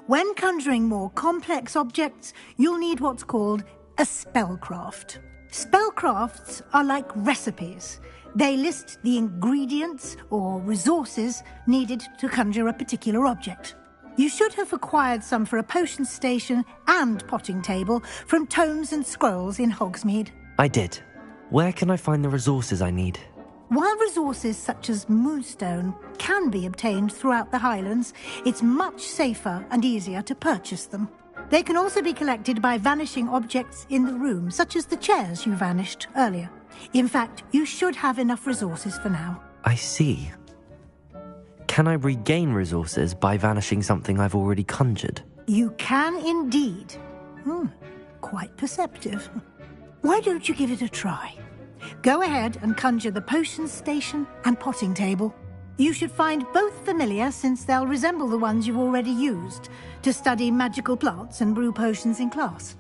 When conjuring more complex objects, you'll need what's called a spellcraft. Spellcrafts are like recipes. They list the ingredients or resources needed to conjure a particular object. You should have acquired some for a potion station and potting table from tomes and scrolls in Hogsmeade. I did. Where can I find the resources I need? While resources such as moonstone can be obtained throughout the Highlands, it's much safer and easier to purchase them. They can also be collected by vanishing objects in the room, such as the chairs you vanished earlier. In fact, you should have enough resources for now. I see. Can I regain resources by vanishing something I've already conjured? You can indeed. Quite perceptive. Why don't you give it a try? Go ahead and conjure the potion station and potting table. You should find both familiar, since they'll resemble the ones you've already used to study magical plants and brew potions in class.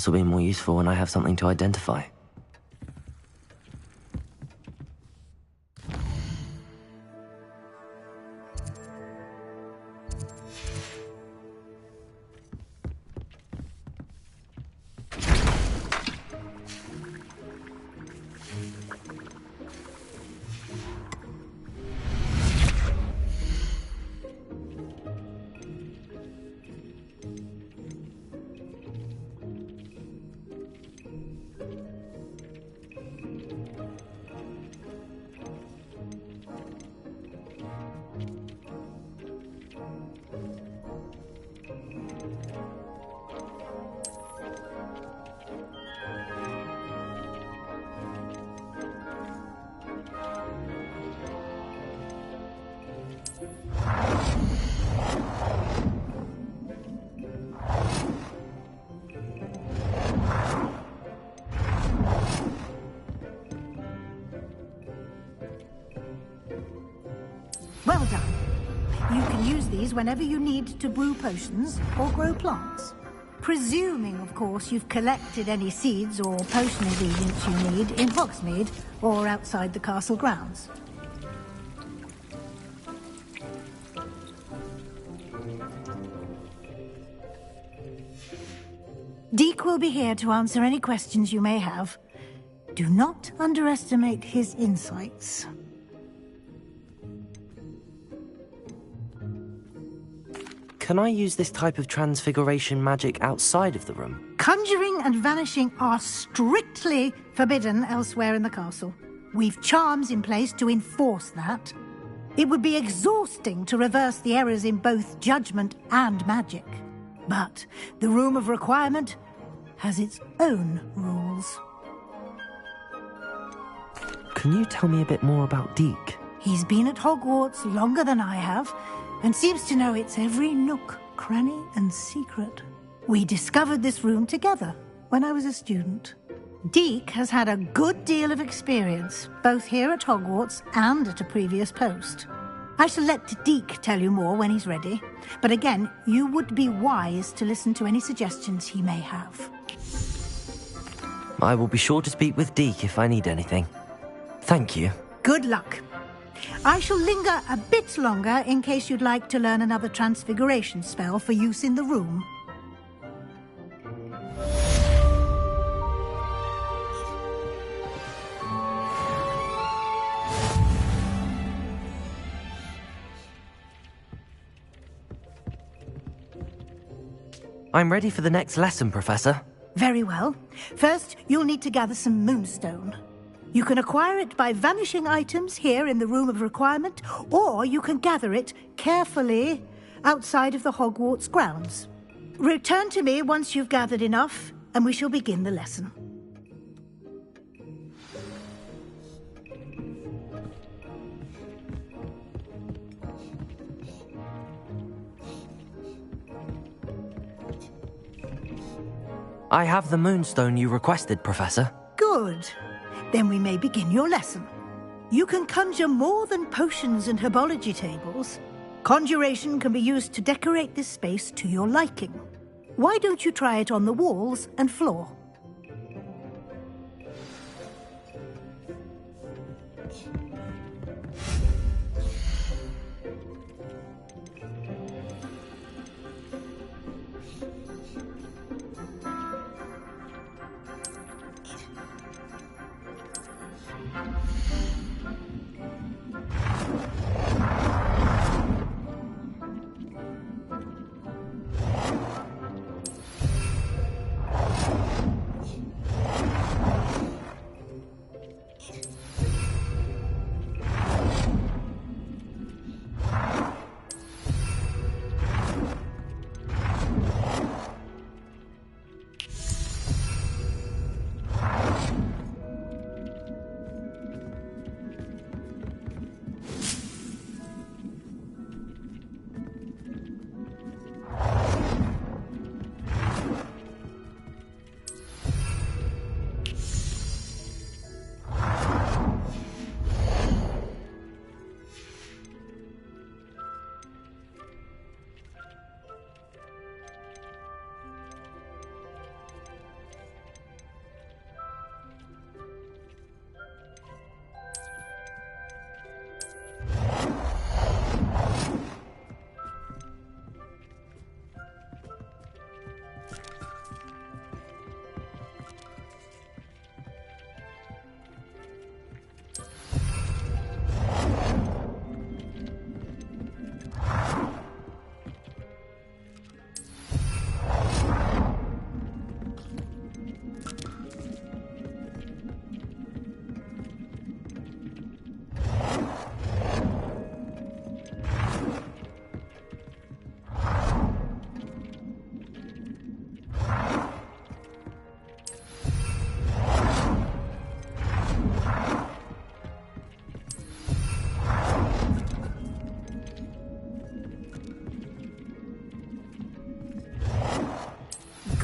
will be more useful when I have something to identify. Well done. You can use these whenever you need to brew potions or grow plants. Presuming, of course, you've collected any seeds or potion ingredients you need in Hogsmeade or outside the castle grounds. Deek will be here to answer any questions you may have. Do not underestimate his insights. Can I use this type of transfiguration magic outside of the room? Conjuring and vanishing are strictly forbidden elsewhere in the castle. We've charms in place to enforce that. It would be exhausting to reverse the errors in both judgment and magic. But the Room of Requirement has its own rules. Can you tell me a bit more about Deek? He's been at Hogwarts longer than I have, and seems to know its every nook, cranny, and secret. We discovered this room together when I was a student. Deek has had a good deal of experience, both here at Hogwarts and at a previous post. I shall let Deek tell you more when he's ready, but again, you would be wise to listen to any suggestions he may have. I will be sure to speak with Deek if I need anything. Thank you. Good luck. I shall linger a bit longer in case you'd like to learn another transfiguration spell for use in the room. I'm ready for the next lesson, Professor. Very well. First, you'll need to gather some moonstone. You can acquire it by vanishing items here in the Room of Requirement, or you can gather it carefully outside of the Hogwarts grounds. Return to me once you've gathered enough, and we shall begin the lesson. I have the moonstone you requested, Professor. Good. Then we may begin your lesson. You can conjure more than potions and herbology tables. Conjuration can be used to decorate this space to your liking. Why don't you try it on the walls and floor?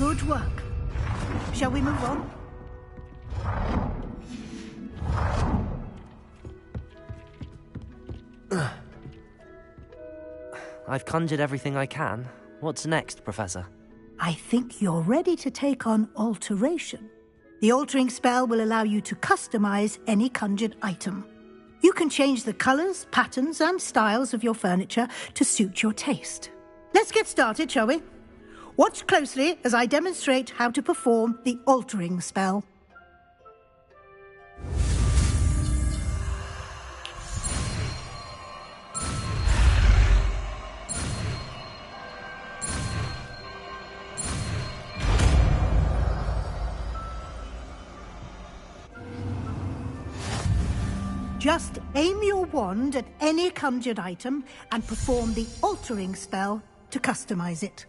Good work. Shall we move on? I've conjured everything I can. What's next, Professor? I think you're ready to take on alteration. The altering spell will allow you to customize any conjured item. You can change the colors, patterns, and styles of your furniture to suit your taste. Let's get started, shall we? Watch closely as I demonstrate how to perform the altering spell. Just aim your wand at any conjured item and perform the altering spell to customize it.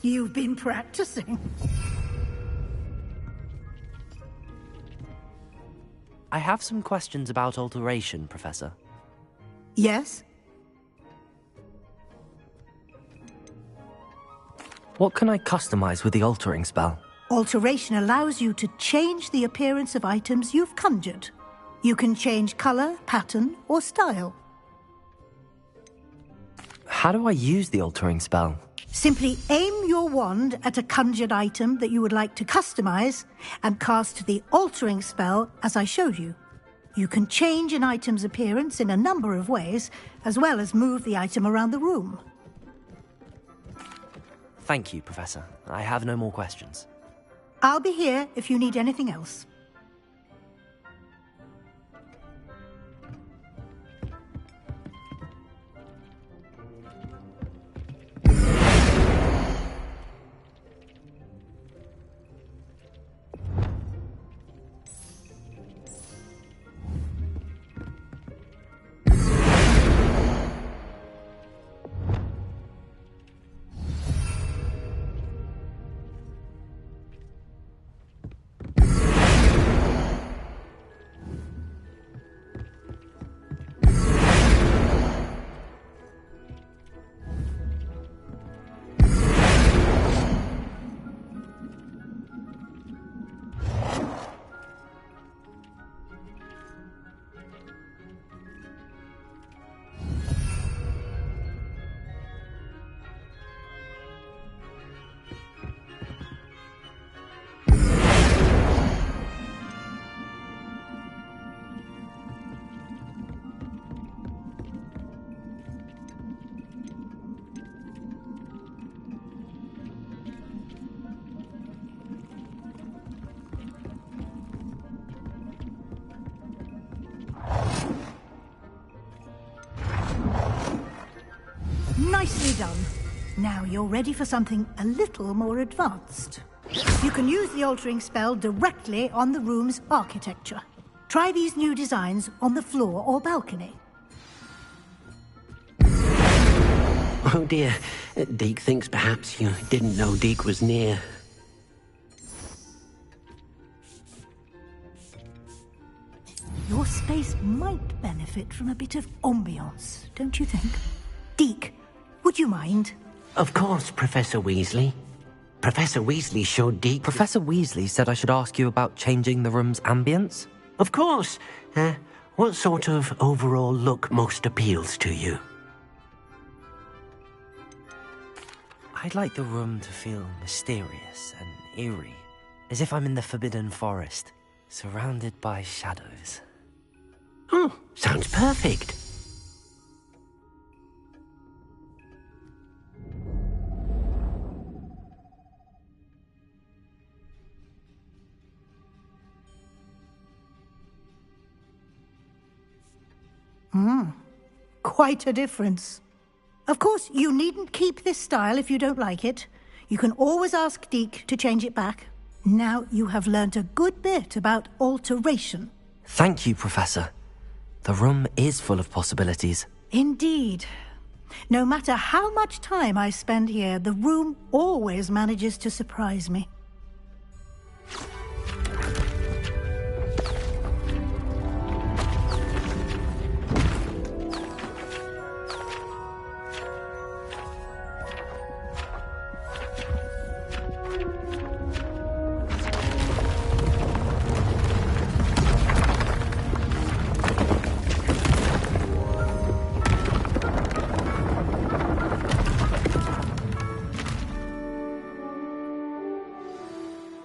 You've been practicing. I have some questions about alteration, Professor. Yes? What can I customize with the altering spell? Alteration allows you to change the appearance of items you've conjured. You can change color, pattern, or style. How do I use the altering spell? Simply aim your wand at a conjured item that you would like to customize and cast the altering spell as I showed you. You can change an item's appearance in a number of ways, as well as move the item around the room. Thank you, Professor. I have no more questions. I'll be here if you need anything else. done. Now you're ready for something a little more advanced. You can use the altering spell directly on the room's architecture. Try these new designs on the floor or balcony. Oh dear, Deke thinks perhaps you didn't know Deke was near. Your space might benefit from a bit of ambiance, don't you think? Deke, would you mind? Of course, Professor Weasley. Professor Weasley showed Deke... Professor Weasley said I should ask you about changing the room's ambience? Of course. What sort of overall look most appeals to you? I'd like the room to feel mysterious and eerie, as if I'm in the Forbidden Forest, surrounded by shadows. Oh, sounds perfect. Quite a difference. Of course, you needn't keep this style if you don't like it. You can always ask Deke to change it back. Now you have learnt a good bit about alteration. Thank you, Professor. The room is full of possibilities. Indeed. No matter how much time I spend here, the room always manages to surprise me.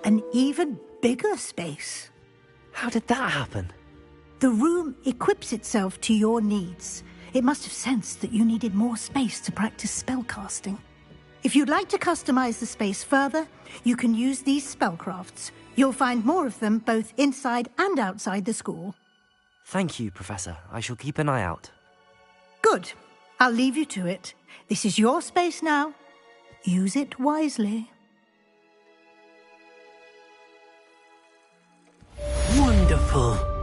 An even bigger space. How did that happen? The room equips itself to your needs. It must have sensed that you needed more space to practice spellcasting. If you'd like to customize the space further, you can use these spellcrafts. You'll find more of them both inside and outside the school. Thank you, Professor. I shall keep an eye out. Good. I'll leave you to it. This is your space now. Use it wisely. Wonderful.